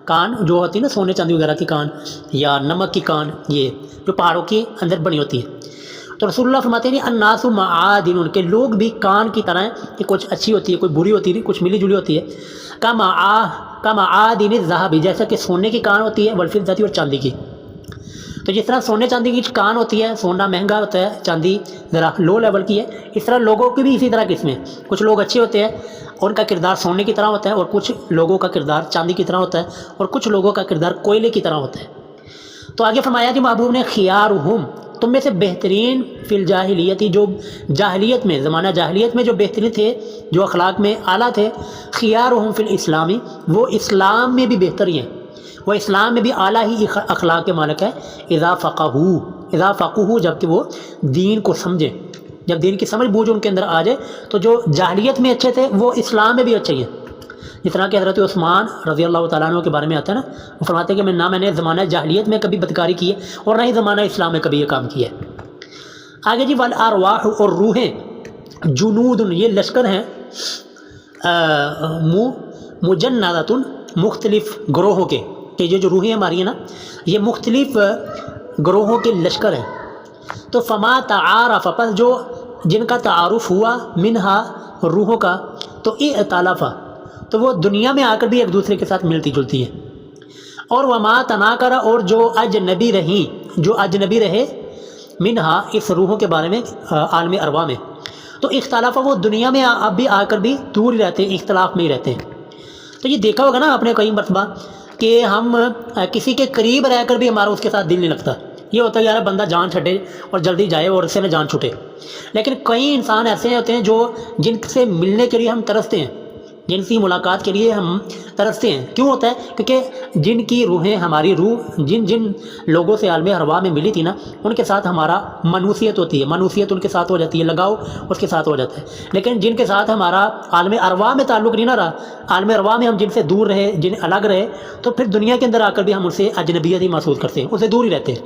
کان جو ہوتی ہے نا سونے چاندی وغیرہ کی کان، یا نمک کی کان، یہ جو پہاڑوں کے اندر بنی ہوتی ہے۔ تو رسول اللہ فرماتے ہیں الناس معادن، کہ لوگ بھی کان کی طرح ہیں، کہ کچھ اچھی ہوتی ہے، کوئی بری ہوتی ہے، کچھ ملی جلی ہوتی ہے، کمعادن الذهب، جیسا کہ سونے کی کان ہوتی ہے، والفضة، اور چاندی کی۔ تو جس طرح سونے چاندی کی کان ہوتی ہے، سونا مہنگا ہوتا ہے، چاندی ذرا لو لیول کی ہے، اس طرح لوگوں کی بھی اسی طرح قسمیں، کچھ لوگ اچھے ہوتے ہیں، ان کا کردار سونے کی طرح ہوتا ہے، اور کچھ لوگوں کا کردار چاندی کی طرح ہوتا ہے، اور کچھ لوگوں کا کردار کوئلے کی طرح ہوتا ہے۔ تو آگے فرمایا جی محبوب نے خیارہم، تم میں سے بہترین فی الجاہلیت، جو جاہلیت میں، زمانہ جاہلیت میں جو بہترین تھے، جو اخلاق میں اعلیٰ تھے، خیارہم فی الاسلامی، وہ اسلام میں بھی بہتر ہی ہیں، وہ اسلام میں بھی اعلیٰ ہی اخلاق کے مالک ہے، اذا فقہوا، جب کہ وہ دین کو سمجھیں، جب دین کی سمجھ بوجھ ان کے اندر آ جائے، تو جو جاہلیت میں اچھے تھے وہ اسلام میں بھی اچھے ہیں۔ جس طرح کہ حضرت عثمان رضی اللہ تعالیٰ عنہ کے بارے میں آتا ہے نا، وہ فرماتے ہیں کہ میں نے زمانہ جاہلیت میں کبھی بدکاری کی ہے، اور نہ ہی زمانہ اسلام میں کبھی یہ کام کیا ہے۔ آگے جی والارواح، اور روحیں، جنود، یہ لشکر ہیں، مجندۃ، مختلف گروہوں کے، کہ یہ جو روحیں ہماری ہیں نا، یہ مختلف گروہوں کے لشکر ہیں۔ تو فما تعارف، پس جو جن کا تعارف ہوا، منہا، روحوں کا، تو ائتلف، تو وہ دنیا میں آ کر بھی ایک دوسرے کے ساتھ ملتی جلتی ہیں، اور وما تناکر، اور جو اجنبی رہے، منہا، اس روحوں کے بارے میں عالم ارواح میں، تو اختلاف، وہ دنیا میں اب بھی آ کر بھی دور ہی رہتے ہیں، اختلاف میں ہی رہتے ہیں۔ تو یہ دیکھا ہوگا نا آپ نے کئی مرتبہ کہ ہم کسی کے قریب رہ کر بھی ہمارا اس کے ساتھ دل نہیں لگتا، یہ ہوتا ہے یار بندہ جان چھٹے اور جلدی جائے اور اس سے نہ جان چھوٹے، لیکن کئی انسان ایسے ہوتے ہیں جن سے ملنے کے لیے ہم ترستے ہیں، جن کی ملاقات کے لیے ہم ترستے ہیں. کیوں ہوتا ہے؟ کیونکہ جن کی روحیں، ہماری روح جن لوگوں سے عالم ارواح میں ملی تھی نا، ان کے ساتھ ہمارا منوسیت ہوتی ہے، منوسیت ان کے ساتھ ہو جاتی ہے، لگاؤ اس کے ساتھ ہو جاتا ہے. لیکن جن کے ساتھ ہمارا عالم ارواح میں تعلق نہیں نہ رہا، عالم ارواح میں ہم جن سے دور رہے، جن الگ رہے، تو پھر دنیا کے اندر آ کر بھی ہم ان سے اجنبیت ہی محسوس کرتے ہیں، ان سے دور ہی رہتے ہیں.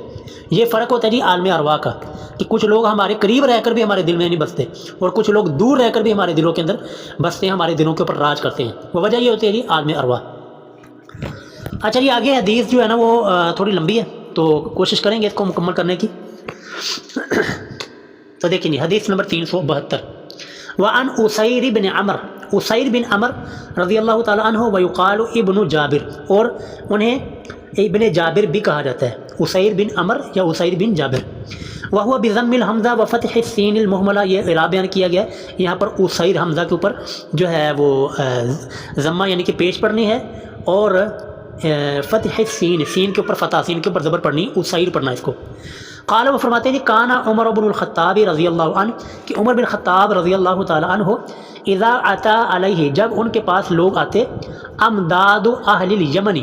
یہ فرق ہوتا ہے جی عالم ارواح کا، کہ کچھ لوگ ہمارے قریب رہ کر بھی ہمارے دل میں نہیں بستے، اور کچھ لوگ دور رہ کر بھی ہمارے دلوں کے اندر بستے ہیں، ہمارے دلوں کے اوپر راج کرتے ہیں. وہ وجہ یہ ہوتی ہے جی عالم ارواح. اچھا جی، آگے حدیث جو ہے نا وہ تھوڑی لمبی ہے، تو کوشش کریں گے اس کو مکمل کرنے کی. تو دیکھیں جی، حدیث نمبر 372. وعن اسیر بن عمر، اسیر بن عمر رضی اللہ تعالیٰ عنہ ویقال ابن جابر، اور انہیں ابن جابر بھی کہا جاتا ہے، اسیر بن عمر یا اسیر بن جابر. وہو بضم الحمزہ وفتح السین المہملہ، یہ اعراب بیان کیا گیا ہے یہاں پر اسیر حمزہ کے اوپر جو ہے وہ ضمہ یعنی کہ پیش پڑھنی ہے، اور فتح السین، سین کے اوپر فتح، سین کے اوپر زبر پڑھنی، اسیر پڑھنا اس کو. قال، وہ فرماتے ہیں جی، کانا عمر بن الخطاب رضی اللہ عنہ، کہ عمر بن خطاب رضی اللہ تعالیٰ عنہ اذا عطا علیہ، جب ان کے پاس لوگ آتے، امداد اہل الیمن،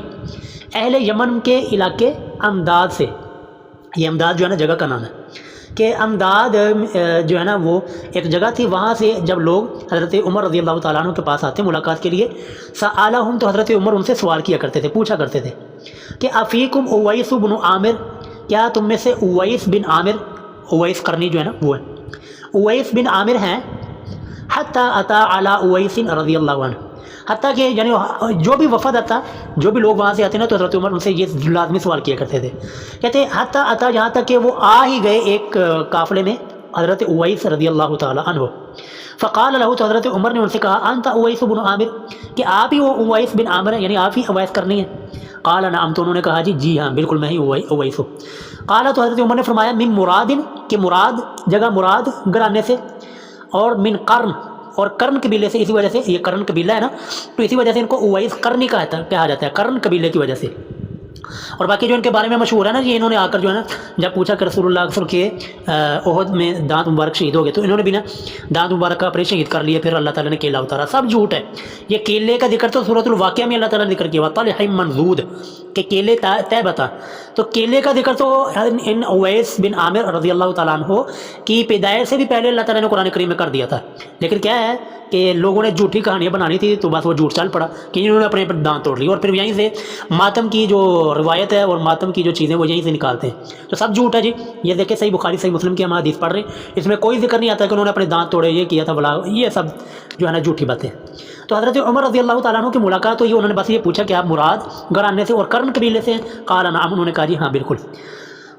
اہل یمن کے علاقے امداد سے، یہ امداد جو ہے نا جگہ کا نام ہے، کہ امداد جو ہے نا وہ ایک جگہ تھی، وہاں سے جب لوگ حضرت عمر رضی اللہ تعالیٰ عنہ کے پاس آتے ملاقات کے لیے، سألہم، تو حضرت عمر ان سے سوال کیا کرتے تھے، پوچھا کرتے تھے کہ افیکم اویس بن عامر، کیا تم میں سے اویس بن عامر، اویس قرنی جو ہے نا وہ ہے، اویس بن عامر ہیں، حتی اتا علی اویس رضی اللہ عنہ، حتیٰ کہ یعنی جو بھی وفد آتا، جو بھی لوگ وہاں سے آتے نا، تو حضرت عمر ان سے یہ لازمی سوال کیا کرتے تھے. کہتے ہیں حتیٰ اتا، یہاں تک کہ وہ آ ہی گئے ایک قافلے میں حضرت اویس رضی اللہ تعالیٰ عنہ. فقال له، تو حضرت عمر نے ان سے کہا، انت اویس بن عامر، کہ آپ ہی وہ اویس بن عامر ہیں، یعنی آپ ہی اویس کرنی ہے. قال نعم، تو انہوں نے کہا جی ہاں بالکل میں ہی اویس ہوں. قال، تو حضرت عمر نے فرمایا، من مراد، کہ مراد جگہ مراد گھرانے سے، اور من قرن، اور قرن قبیلے سے، اسی وجہ سے یہ قرن قبیلہ ہے نا، تو اسی وجہ سے ان کو اویس قرنی کہا جاتا ہے، قرن قبیلے کی وجہ سے. اور باقی جو ان کے بارے میں مشہور ہے نا، یہ انہوں نے آ کر جو ہے نا جب پوچھا کہ رسول اللہ صلی اللہ علیہ وسلم کے احد میں دانت مبارک شہید ہو گئے، تو انہوں نے بھی نا دانت مبارک کا اپنے شہید کر لیے، پھر اللہ تعالیٰ نے کیلا اتارا. سب جھوٹ ہے. یہ کیلے کا ذکر تو سورۃ الواقعہ میں اللہ تعالیٰ نے ذکر کیا ہوا، طلح منضود، کہ کیلے طے بتا. تو کیلے کا ذکر تو ان اویس بن عامر رضی اللہ تعالیٰ عنہ کی پیدائش سے بھی پہلے اللہ تعالیٰ نے قرآن کریم میں کر دیا تھا. لیکن کیا ہے کہ لوگوں نے جھوٹی کہانیاں بنانی تھی، تو بس وہ جھوٹ چل پڑا کہ انہوں نے اپنے دانت توڑ لی، اور پھر یہیں سے ماتم کی جو روایت ہے اور ماتم کی جو چیزیں وہ یہیں سے نکالتے ہیں. تو سب جھوٹ ہے جی. یہ دیکھیں صحیح بخاری صحیح مسلم کی ہم حدیث پڑھ رہے ہیں، اس میں کوئی ذکر نہیں آتا کہ انہوں نے اپنے دانت توڑے، یہ کیا تھا بلا، یہ سب جو ہے نا جھوٹی باتیں. تو حضرت عمر رضی اللہ تعالیٰ عنہ کی ملاقات ہوئی، انہوں نے بس یہ پوچھا کہ آپ مراد گھرانے سے اور قرن قبیلے سے ہیں؟ قال نعم، انہوں نے کہا جی ہاں بالکل.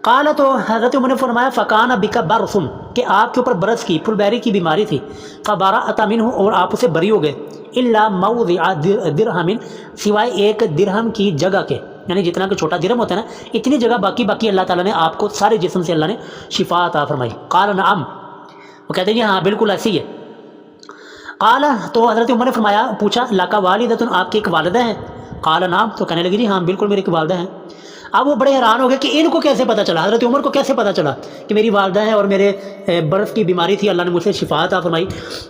قال، تو حضرت عمر نے فرمایا، فکان بک برسن، کہ آپ کے اوپر برس کی، پھل بیری کی بیماری تھی، فبرأت منہ، اور آپ اسے بری ہو گئے، الا موضع درہم، سوائے ایک درہم کی جگہ کے، یعنی جتنا کہ چھوٹا درہم ہوتا ہے نا، اتنی جگہ باقی اللہ تعالیٰ نے آپ کو سارے جسم سے اللہ نے شفا عطا فرمائی. قال نعم، وہ کہتے ہیں جی ہاں بالکل ایسی ہے. قال، تو حضرت عمر نے فرمایا، پوچھا، لک والدۃ، آپ کی ایک والدہ ہیں؟ قال نعم، تو کہنے لگی جی ہاں بالکل میری ایک والدہ ہیں. اب وہ بڑے حیران ہو گئے کہ ان کو کیسے پتہ چلا، حضرت عمر کو کیسے پتہ چلا کہ میری والدہ ہیں اور میرے برف کی بیماری تھی، اللہ نے مجھ سے شفا عطا فرمائی.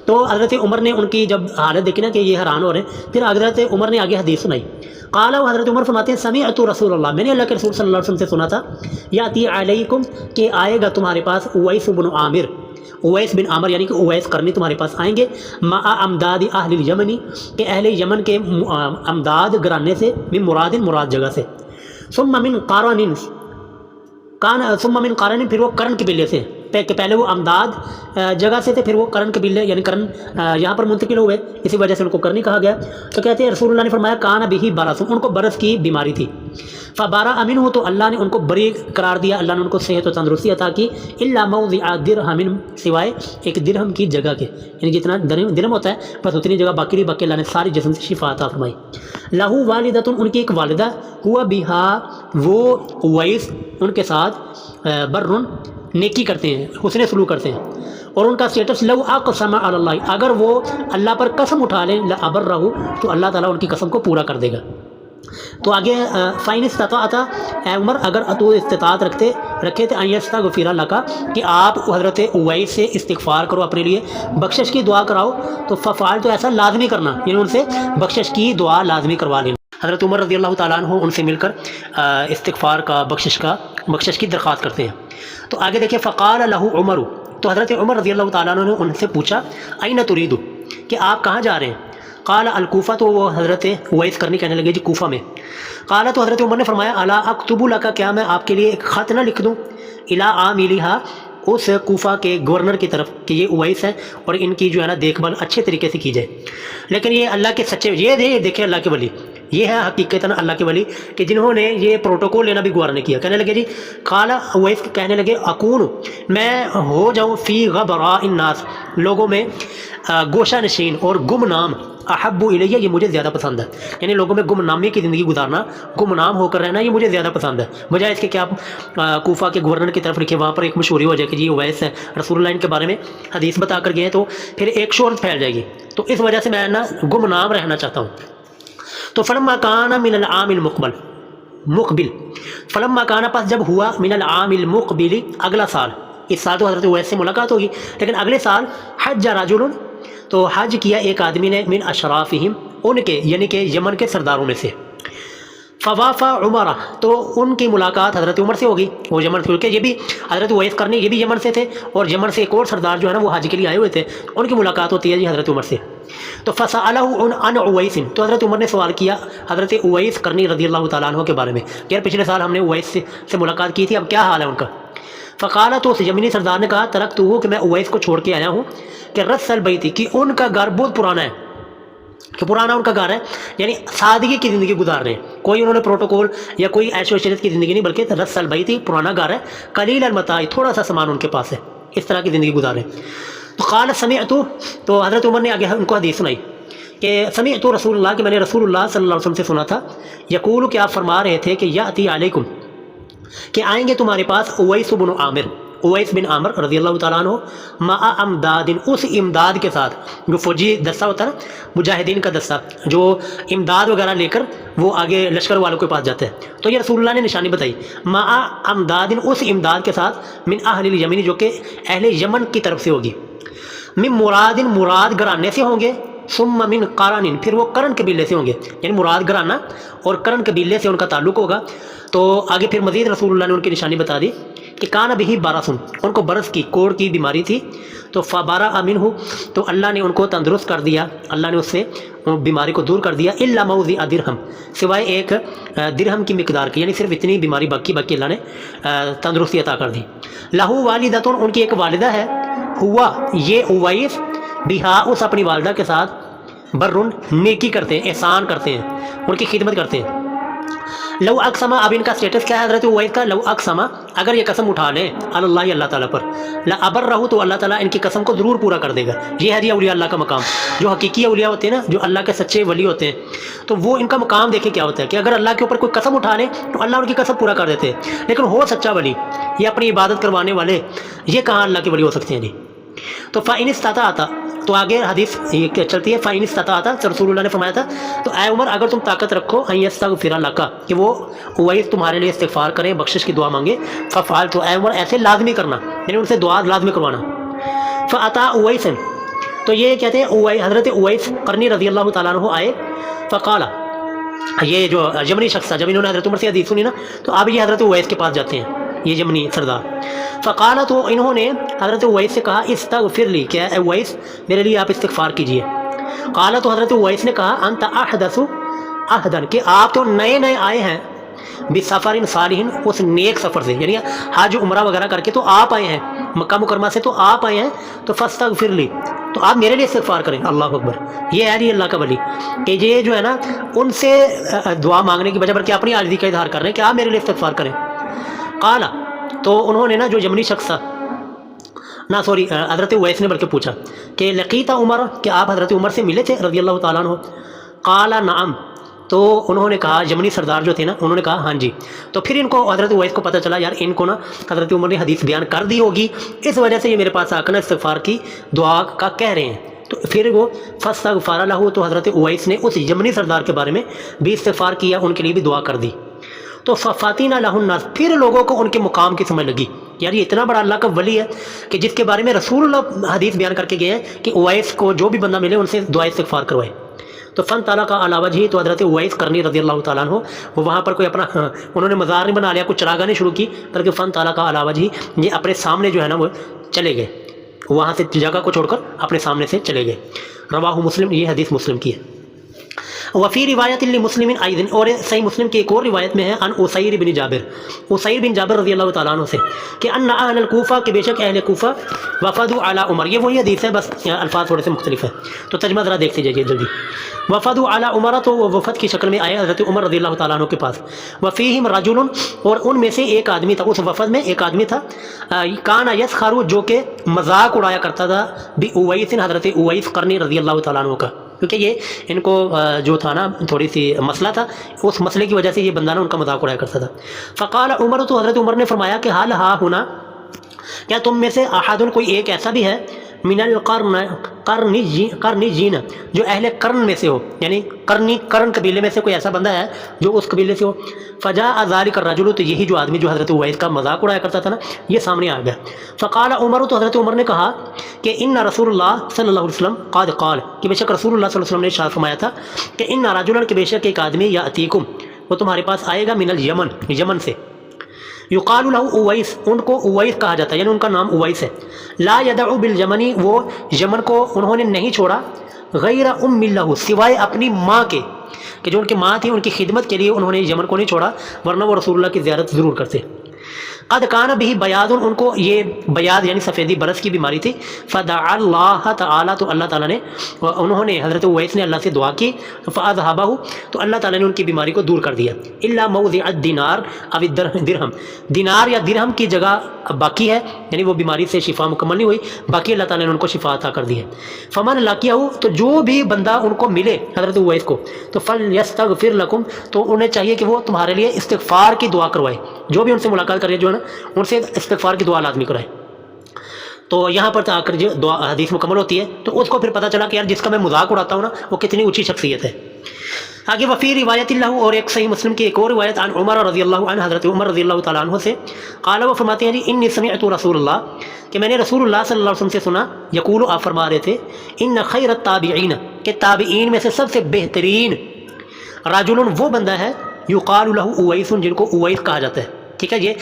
تو حضرت عمر نے ان کی جب حالت دیکھی نا کہ یہ حیران ہو رہے ہیں، پھر حضرت عمر نے آگے حدیث سنائی. قال، وہ حضرت عمر فرماتے ہیں، سمعت رسول اللہ، میں نے اللہ کے رسول صلی اللہ علیہ وسلم سے سنا تھا، یاتی علیکم، کہ آئے گا تمہارے پاس اویس بن عامر، اویس بن عامر یعنی کہ اویس قرنی تمہارے پاس آئیں گے، مع امداد اہل الیمن، کہ اہل یمن کے امداد گرانے سے، من مراد جگہ سے، ثم من قارن، پھر وہ قرن قبیلے سے، کہ پہلے وہ امداد جگہ سے تھے، پھر وہ قرن قبیلے یعنی قرن یہاں پر منتقل ہوئے، اسی وجہ سے ان کو قرنی کہا گیا. تو کہتے ہیں رسول اللہ نے فرمایا، کان بہ برس، ان کو برس کی بیماری تھی. فبرأ منہ، تو اللہ نے ان کو بری قرار دیا، اللہ نے ان کو صحت و تندرستی عطا کی. الا موضع درہم، سوائے ایک درہم کی جگہ کے، یعنی جتنا درہم ہوتا ہے بس اتنی جگہ باقی رہی، باقی اللہ نے ساری جسم سے شفا عطا فرمائی. لہو والدۃ، ان کی ایک والدہ، ہوا بہا، وہ اویس ان کے ساتھ برن، نیکی کرتے ہیں، حسن سلوک کرتے ہیں، اور ان کا سٹیٹس لو اقسم علی اللہ، اگر وہ اللہ پر قسم اٹھا لیں، لابرہ، تو اللہ تعالیٰ ان کی قسم کو پورا کر دے گا. تو آگے فائن استطاعت اے عمر اگر تو استطاعت رکھے تھے ایستغفر لک کہ آپ حضرت اویس سے استغفار کرو، اپنے لیے بخشش کی دعا کراؤ، تو ففعل تو ایسا لازمی کرنا، یعنی ان سے بخشش کی دعا لازمی کروا لینا۔ حضرت عمر رضی اللہ تعالیٰ عنہ ان سے مل کر استغفار کا بخشش کی درخواست کرتے ہیں۔ تو آگے دیکھیں فقال لہ عمر، تو حضرت عمر رضی اللہ تعالیٰ عنہ نے ان سے پوچھا این ترید، کہ آپ کہاں جا رہے ہیں؟ قال الکوفہ، تو وہ حضرت اویس کرنی کہنے لگے جی کوفہ میں۔ قال، تو حضرت عمر نے فرمایا الا اکتب لک، کیا میں آپ کے لیے ایک خط نہ لکھ دوں، الی عاملھا، اس کوفہ کے گورنر کی طرف کہ یہ اویس ہے اور ان کی جو ہے نا دیکھ بھال اچھے طریقے سے کی جائے۔ لیکن یہ اللہ کے سچے، یہ دیکھیں اللہ کے ولی، یہ ہے حقیقتاً اللہ کے ولی کہ جنہوں نے یہ پروٹوکول لینا بھی گوارا نہیں کیا۔ کہنے لگے جی قال اویس کہنے لگے اکون، میں ہو جاؤں فی غبراء الناس، لوگوں میں گوشہ نشین اور گمنام، احب الیہ، یہ مجھے زیادہ پسند ہے، یعنی لوگوں میں گمنامی کی زندگی گزارنا، گمنام ہو کر رہنا، یہ مجھے زیادہ پسند ہے، بجائے اس کے کہ آپ کوفہ کے گورنر کی طرف لکھیں، وہاں پر ایک مشہوری ہو جائے کہ جی اویس ہے، رسول اللہ ان کے بارے میں حدیث بتا کر گئے، تو پھر ایک شہرت پھیل جائے گی، تو اس وجہ سے میں نا گمنام رہنا چاہتا ہوں۔ تو فلما کان من العام المقبل، فلما کان، پس جب ہوا، من العام المقبل، اگلا سال، اس سال تو حضرت اویس سے ملاقات ہوگی، لیکن اگلے سال حج رجل، تو حج کیا ایک آدمی نے، من اشرافہم، ان کے یعنی کہ یمن کے سرداروں میں سے، فوافا عمرہ، تو ان کی ملاقات حضرت عمر سے ہوگی، وہ یمن سے، کیونکہ یہ بھی حضرت اویس کرنی یہ بھی یمن سے تھے، اور یمن سے ایک اور سردار جو ہے نا وہ حج کے لیے آئے ہوئے تھے، ان کی ملاقات ہوتی ہے جی حضرت عمر سے۔ تو فسألہ عن اویس، تو حضرت عمر نے سوال کیا حضرت اویس کرنی رضی اللہ تعالیٰ عنہ کے بارے میں، یار پچھلے سال ہم نے اویس سے ملاقات کی تھی، اب کیا حال ہے ان کا؟ فقال، تو اس یمنی سردار نے کہا ترکتہ، کہ میں اویس کو چھوڑ کے آیا ہوں، کہ رس البیت، کہ ان کا گھر بہت پرانا ہے، کہ پرانا ان کا گھر ہے، یعنی سادگی کی زندگی گزار رہے ہیں، کوئی انہوں نے پروٹوکول یا کوئی عیش و عشرت کی زندگی نہیں، بلکہ رس البیت، پرانا گھر ہے، قلیل المتاع، تھوڑا سا سامان ان کے پاس ہے، اس طرح کی زندگی گزارے۔ تو قال سمعت، تو حضرت عمر نے آگے ان کو حدیث سنائی کہ سمعت رسول اللہ، کہ میں نے رسول اللہ صلی اللہ علیہ وسلم سے سنا تھا، یقول، کہ آپ فرما رہے تھے کہ یاتی علیکم، کہ آئیں گے تمہارے پاس اویس بن عامر، اویس بن عامر رضی اللہ تعالیٰ عنہ، مع امداد، اس امداد کے ساتھ، جو فوجی دستہ ہوتا ہے نا، مجاہدین کا دستہ، جو امداد وغیرہ لے کر وہ آگے لشکر والوں کے پاس جاتے ہیں، تو یہ رسول اللہ نے نشانی بتائی، مع امداد، اس امداد کے ساتھ، من اہل الیمن، جو کہ اہل یمن کی طرف سے ہوگی، من مراد، مراد گھرانے سے ہوں گے، ثم من قرن، پھر وہ کرن قبیلے سے ہوں گے، یعنی مراد گھرانہ اور کرن قبیلے سے ان کا تعلق ہوگا۔ تو آگے پھر مزید رسول اللہ نے ان کی نشانی بتا دی کہ کان بہ برسن، ان کو برس کی، کوڑ کی بیماری تھی، تو فبرأ منہ، تو اللہ نے ان کو تندرست کر دیا، اللہ نے اس سے بیماری کو دور کر دیا، الا موضع درہم، سوائے ایک درہم کی مقدار کی، یعنی صرف اتنی بیماری باقی اللہ نے تندرستی عطا کر دی۔ لہو والدتن، ان کی ایک والدہ ہے، ہوا، یہ اویس، بہا، اس اپنی والدہ کے ساتھ، برن، نیکی کرتے ہیں، احسان کرتے ہیں، ان کی خدمت کرتے ہیں۔ لو اقسما، اب ان کا سٹیٹس کیا ہے حضرت اویس کا؟ لو اقسما، اگر یہ قسم اٹھا لیں اللہ، اللہ تعالیٰ پر، لابرہ، تو اللہ تعالیٰ ان کی قسم کو ضرور پورا کر دے گا۔ یہ ہے جی اولیاء اللہ کا مقام، جو حقیقی اولیاء ہوتے ہیں نا، جو اللہ کے سچے ولی ہوتے ہیں، تو وہ ان کا مقام دیکھیں کیا ہوتا ہے کہ اگر اللہ کے اوپر کوئی قسم اٹھا لیں تو اللہ ان کی قسم پورا کر دیتے ہیں۔ لیکن ہو سچا ولی، یہ اپنی عبادت کروانے والے، یہ کہاں اللہ کے ولی ہو سکتے ہیں جی؟ تو فَإِنِ اسْتَطَعْتَ، تو آگے حدیث یہ چلتی ہے، فَإِنِ اسْتَطَعْتَ، رسول اللہ نے فرمایا تھا، تو اے عمر اگر تم طاقت رکھو، أَن يَسْتَغْفِرَ لَكَ، کہ وہ اویس تمہارے لیے استغفار کریں، بخشش کی دعا مانگے، فَفْعَلْ، تو اے عمر ایسے لازمی کرنا، یعنی ان سے دعا لازمی کروانا۔ فَأَتَى اویس، تو یہ کہتے ہیں حضرت اویس قرنی رضی اللہ تعالیٰ عنہ آئے، فقال، یہ جو یمنی شخص تھا، جب انہوں نے حضرت عمر سے حدیث سنی نا، تو اب یہ حضرت اویس کے پاس جاتے ہیں، یہ یمنی سردار۔ فقال، تو انہوں نے حضرت اویس سے کہا استغفر لی، کہ اے اویس میرے لیے آپ استغفار کیجئے۔ قال، تو حضرت اویس نے کہا انت احدث عہدن، کہ آپ تو نئے نئے آئے ہیں، بسفر صالح، اس نیک سفر سے، یعنی حج عمرہ وغیرہ کر کے تو آپ آئے ہیں، مکہ مکرمہ سے تو آپ آئے ہیں، تو فاستغفر لی، تو آپ میرے لیے استغفار کریں۔ اللہ اکبر، یہ ہے جی اللہ کا ولی، کہ یہ جو ہے نا ان سے دعا مانگنے کی بجائے بلکہ اپنی عاجزی کا اظہار کر رہے ہیں کہ آپ میرے لیے استغفار کریں۔ قال، تو انہوں نے نا جو یمنی شخص تھا نا، سوری حضرت اویس نے بلکہ پوچھا کہ لقیت عمر، کہ آپ حضرت عمر سے ملے تھے رضی اللہ تعالیٰ عنہ؟ قال نعم، تو انہوں نے کہا، یمنی سردار جو تھے نا انہوں نے کہا ہاں جی۔ تو پھر ان کو حضرت اویس کو پتہ چلا یار ان کو نا حضرت عمر نے حدیث بیان کر دی ہوگی، اس وجہ سے یہ میرے پاس آ کر نا استغفار کی دعا کا کہہ رہے ہیں، تو پھر وہ فاستغفر لہ، تو حضرت اویس نے اس یمنی سردار کے بارے میں بھی استغفار کیا، ان کے لیے بھی دعا کر دی. تو ففاتینہ لہ الناس، پھر لوگوں کو ان کے مقام کی سمجھ لگی، یار یہ اتنا بڑا اللہ کا ولی ہے کہ جس کے بارے میں رسول اللہ حدیث بیان کر کے گئے ہیں کہ اویس کو جو بھی بندہ ملے ان سے دعا استغفار کروائے. تو فن تعالیٰ کا علاوہ ہی، تو حضرت اویس کرنی رضی اللہ تعالیٰ عنہ وہ وہاں پر کوئی اپنا انہوں نے مزار نہیں بنا لیا، کچھ چراغاں نہیں شروع کی، بلکہ فن تعالیٰ کا علاوہ ہی یہ اپنے سامنے جو ہے نا وہ چلے گئے، وہاں سے جگہ کو چھوڑ کر اپنے سامنے سے چلے گئے. رواہ مسلم، یہ حدیث مسلم کی ہے. وفی روایت لمسلم ایضاً، اور صحیح مسلم کی ایک اور روایت میں ہے، ان اسیر بن جابر، اسیر بن جابر رضی اللہ تعالیٰ عنہ سے، کہ ان اہل الکوفہ، کہ بے شک اہل کوفہ، وفدوا علی عمر، یہ وہی حدیث ہے بس الفاظ تھوڑے سے مختلف ہیں، تو ترجمہ ذرا دیکھ لیجیے جلدی. وفدوا علی عمر، تو وہ وفد کی شکل میں آئے حضرت عمر رضی اللہ تعالیٰ عنہ کے پاس. وفیہم رجل، اور ان میں سے ایک آدمی تھا، اس وفد میں ایک آدمی تھا، کان یسخر، جو کہ مذاق اڑایا کرتا تھا، بأویس، حضرت اویس قرنی رضی اللہ تعالیٰ عنہ کا، کیونکہ یہ ان کو جو تھا نا تھوڑی سی مسئلہ تھا، اس مسئلے کی وجہ سے یہ بندہ نا ان کا مذاق اڑایا کرتا تھا. فقال عمر، تو حضرت عمر نے فرمایا کہ حال ہا ہونا، کیا تم میں سے احد، کوئی ایک ایسا بھی ہے، من القرنیین، جو اہل قرن میں سے ہو، یعنی قرن قبیلے میں سے کوئی ایسا بندہ ہے جو اس قبیلے سے ہو. فجاء ذلک الرجل، تو یہی جو آدمی جو حضرت اویس کا مذاق اڑایا کرتا تھا نا، یہ سامنے آ گیا. فقال عمر، تو حضرت عمر نے کہا کہ ان رسول اللہ صلی اللہ علیہ وسلم قد قال، کہ بے شک رسول اللہ صلی اللہ علیہ وسلم نے ارشاد فرمایا تھا کہ ان رجلا، کہ بے شک ایک آدمی، یاتیکم، وہ تمہارے پاس آئے گا، من الیمن، یمن سے، یقال له اویس، ان کو اویس کہا جاتا ہے، یعنی ان کا نام اویس ہے. لا یدع بالیمنی، وہ یمن کو انہوں نے نہیں چھوڑا، غیر ام لہ، سوائے اپنی ماں کے، کہ جو ان کی ماں تھی ان کی خدمت کے لیے انہوں نے یمن کو نہیں چھوڑا، ورنہ وہ رسول اللہ کی زیارت ضرور کرتے. قد کان بہ بیاض، ان کو یہ بیاض یعنی سفیدی برس کی بیماری تھی. فدعا اللہ تعالیٰ، تو اللہ تعالیٰ نے، انہوں نے حضرت اویس نے اللہ سے دعا کی، فاذہبہ، تو اللہ تعالیٰ نے ان کی بیماری کو دور کر دیا. الا موضع الدینار او درہم، دینار یا درہم کی جگہ باقی ہے، یعنی وہ بیماری سے شفا مکمل نہیں ہوئی، باقی اللہ تعالیٰ نے ان کو شفا عطا کر دی ہے. فمن لاقیہ، تو جو بھی بندہ ان کو ملے حضرت اویس کو، تو فلیستغفر لکم، تو انہیں چاہیے کہ وہ تمہارے لیے استغفار کی دعا کروائے، جو بھی ان سے ملاقات کرے جو ہے نا ان سے استغفار کی دعا لازمی کرائے. تو یہاں پر آ کر جو دعا حدیث مکمل ہوتی ہے، تو اس کو پھر پتہ چلا کہ یار جس کا میں مذاق اڑاتا ہوں نا وہ کتنی اونچی شخصیت ہے. آگے وفی روایت اللہ، اور ایک صحیح مسلم کی ایک اور روایت، عن عمر رضی اللہ عنہ، حضرت عمر رضی اللہ تعالیٰ عنہ سے، قال، وہ فرماتے ہیں جی، انی سمعت رسول اللہ، کہ میں نے رسول اللہ صلی اللہ علیہ وسلم سے سنا، یقول، آپ فرما رہے تھے، ان خیر التابعین، کہ تابعین میں سے سب سے بہترین، رجل، وہ بندہ ہے، یقال لہ اویس، جن کو اویس کہا جاتا ہے. ٹھیک ہے، یہ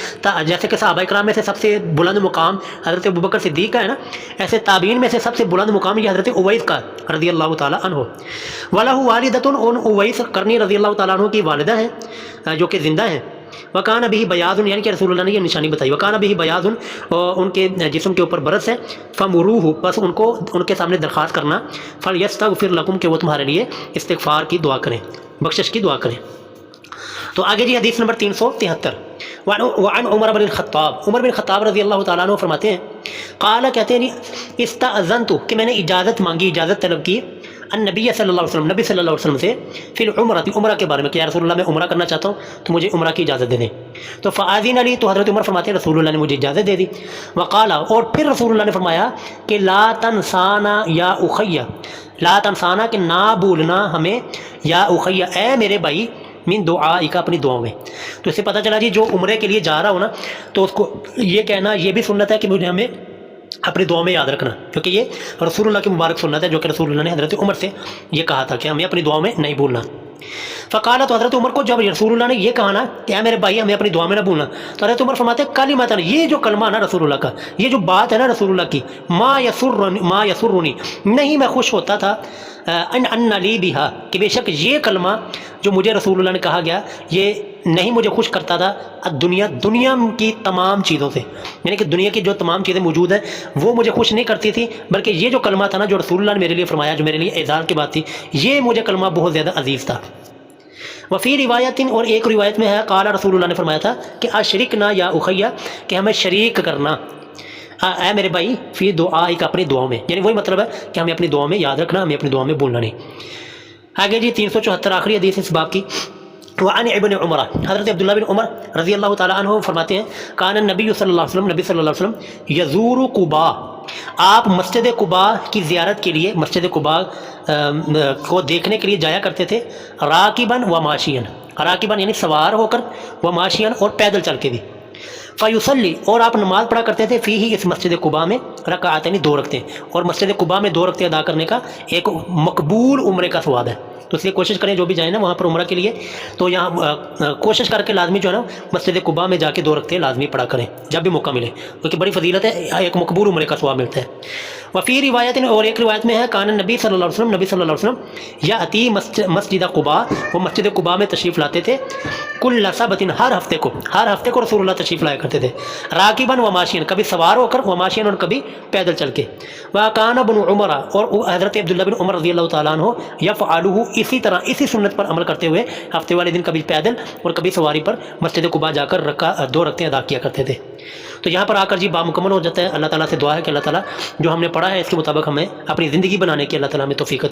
جیسے کہ صحابہ کرام میں سے سب سے بلند مقام حضرت ابوبکر صدیق کا ہے نا، ایسے تابعین میں سے سب سے بلند مقام یہ حضرت اویس کا رضی اللہ تعالیٰ عنہ. وَلَهُ وَالِدَةٌ، ان اویس قرنی رضی اللہ تعالیٰ عنہ کی والدہ ہے جو کہ زندہ ہیں. وَكَانَ بِهِ بَيَاضٌ، یعنی کہ رسول اللہ نے یہ نشانی بتائی، وَكَانَ بِهِ بَيَاضٌ، اور ان کے جسم کے اوپر برس ہے. فَمُرُوهُ، بس ان کو ان کے سامنے درخواست کرنا، فَلْيَسْتَغْفِرْ لَكُمْ، کہ وہ تمہارے لیے استغفار کی دعا کریں، بخشش کی دعا کریں. تو آگے جی حدیث نمبر 373، وعن عمر بن الخطاب، عمر بن خطاب رضی اللہ تعالیٰ عنہ فرماتے ہیں، قال، کہتے ہیں، استأذنت، کہ میں نے اجازت مانگی، اجازت طلب کی، النبی صلی اللہ علیہ وسلم، نبی صلی اللہ علیہ وسلم سے، فی العمرۃ، عمرہ کے بارے میں، کہ یا رسول اللہ میں عمرہ کرنا چاہتا ہوں تو مجھے عمرہ کی اجازت دے دیں. تو فآذن علی، تو حضرت عمر فرماتے ہیں رسول اللہ نے مجھے اجازت دے دی. وقال، اور پھر رسول اللہ نے فرمایا کہ لا تنسانا یا اخی، لا تنسانا، کہ نہ بھولنا ہمیں، یا اخی، اے میرے بھائی، من دعائک، اپنی دعاؤں میں. تو اس سے پتہ چلا جی جو عمرے کے لیے جا رہا ہو نا، تو اس کو یہ کہنا، یہ بھی سنت ہے کہ مجھے ہمیں اپنی دعاؤں میں یاد رکھنا، کیونکہ یہ رسول اللہ کی مبارک سنت ہے جو کہ رسول اللہ نے حضرت عمر سے یہ کہا تھا کہ ہمیں اپنی دعاؤں میں نہیں بھولنا. فقال، تو حضرت عمر کو جب رسول اللہ نے یہ کہا نا کہ اے میرے بھائی ہمیں اپنی دعا میں نہ بھولنا، تو حضرت عمر فرماتے ہیں کلمۃ، یہ جو کلمہ نا رسول اللہ کا، یہ جو بات ہے نا رسول اللہ کی، ما یسرنی، نہیں میں خوش ہوتا تھا، ان لی بہا، کہ بے شک یہ کلمہ جو مجھے رسول اللہ نے کہا گیا، یہ نہیں مجھے خوش کرتا تھا دنیا کی تمام چیزوں سے، یعنی کہ دنیا کی جو تمام چیزیں موجود ہیں وہ مجھے خوش نہیں کرتی تھی، بلکہ یہ جو کلمہ تھا نا جو رسول اللہ نے میرے لیے فرمایا، جو میرے لیے اعزاز کی بات تھی، یہ مجھے کلمہ بہت زیادہ عزیز تھا. وفی روایت، اور ایک روایت میں ہے، قال، رسول اللہ نے فرمایا تھا کہ اشرکنا یا اخیہ، کہ ہمیں شریک کرنا، اے میرے بھائی، فی دعائک، اپنی دعاؤں میں، یعنی وہی مطلب ہے کہ ہمیں اپنی دعاؤں میں یاد رکھنا، ہمیں اپنی دعاؤں میں بھولنا نہیں. آگے جی 374 آخری حدیث اس باب کی. وعن ابن عمر، حضرت عبداللہ بن عمر رضی اللہ تعالیٰ عنہ فرماتے ہیں، کان النبی صلی اللہ علیہ وسلم، نبی صلی اللہ علیہ وسلم یزور قباء، آپ مسجد قباء کی زیارت کے لیے مسجد قباء کو دیکھنے کے لیے جایا کرتے تھے، راکباً و ماشیاً، راکباً یعنی سوار ہو کر، و ماشیاً اور پیدل چل کے بھی، فیصلی اور آپ نماز پڑھا کرتے تھے فیہ اس مسجد قباء میں رکعتین 2 رکعتیں، اور مسجد قباء میں 2 رکعتیں ادا کرنے کا ایک مقبول عمرے کا ثواب ہے، تو اس لیے کوشش کریں جو بھی جائیں نا وہاں پر عمرہ کے لیے تو یہاں کوشش کر کے لازمی جو ہے نا مسجد قباء میں جا کے 2 رکعتیں لازمی پڑھا کریں جب بھی موقع ملے، کیونکہ بڑی فضیلت ہے، ایک مقبول عمرے کا ثواب ملتا ہے۔ وفی روایت اور ایک روایت میں ہے کان نبی صلی اللہ علیہ وسلم، نبی صلی اللہ علیہ وسلم یاتی مسجد قباء، وہ مسجد قباء میں تشریف لاتے تھے، کل سبت ہر ہفتے کو رسول اللہ تشریف لایا کرتے تھے، راکباً و ماشین کبھی سوار ہو کر، و ماشین اور کبھی پیدل چل کے، وکان ابن عمر اور حضرت عبداللہ بن عمر رضی اللہ تعالیٰ عنہ یفعلہ اسی طرح اسی سنت پر عمل کرتے ہوئے ہفتے والے دن کبھی پیدل اور کبھی سواری پر مسجد قباء جا کر 2 رکعتیں ادا کیا کرتے تھے۔ تو یہاں پر آ کر جی باب مکمل ہو جاتا ہے۔ اللہ تعالیٰ سے دعا ہے کہ اللہ تعالیٰ جو ہم نے پڑھا ہے اس کے مطابق ہمیں اپنی زندگی بنانے کی اللہ تعالیٰ ہمیں توفیق عطا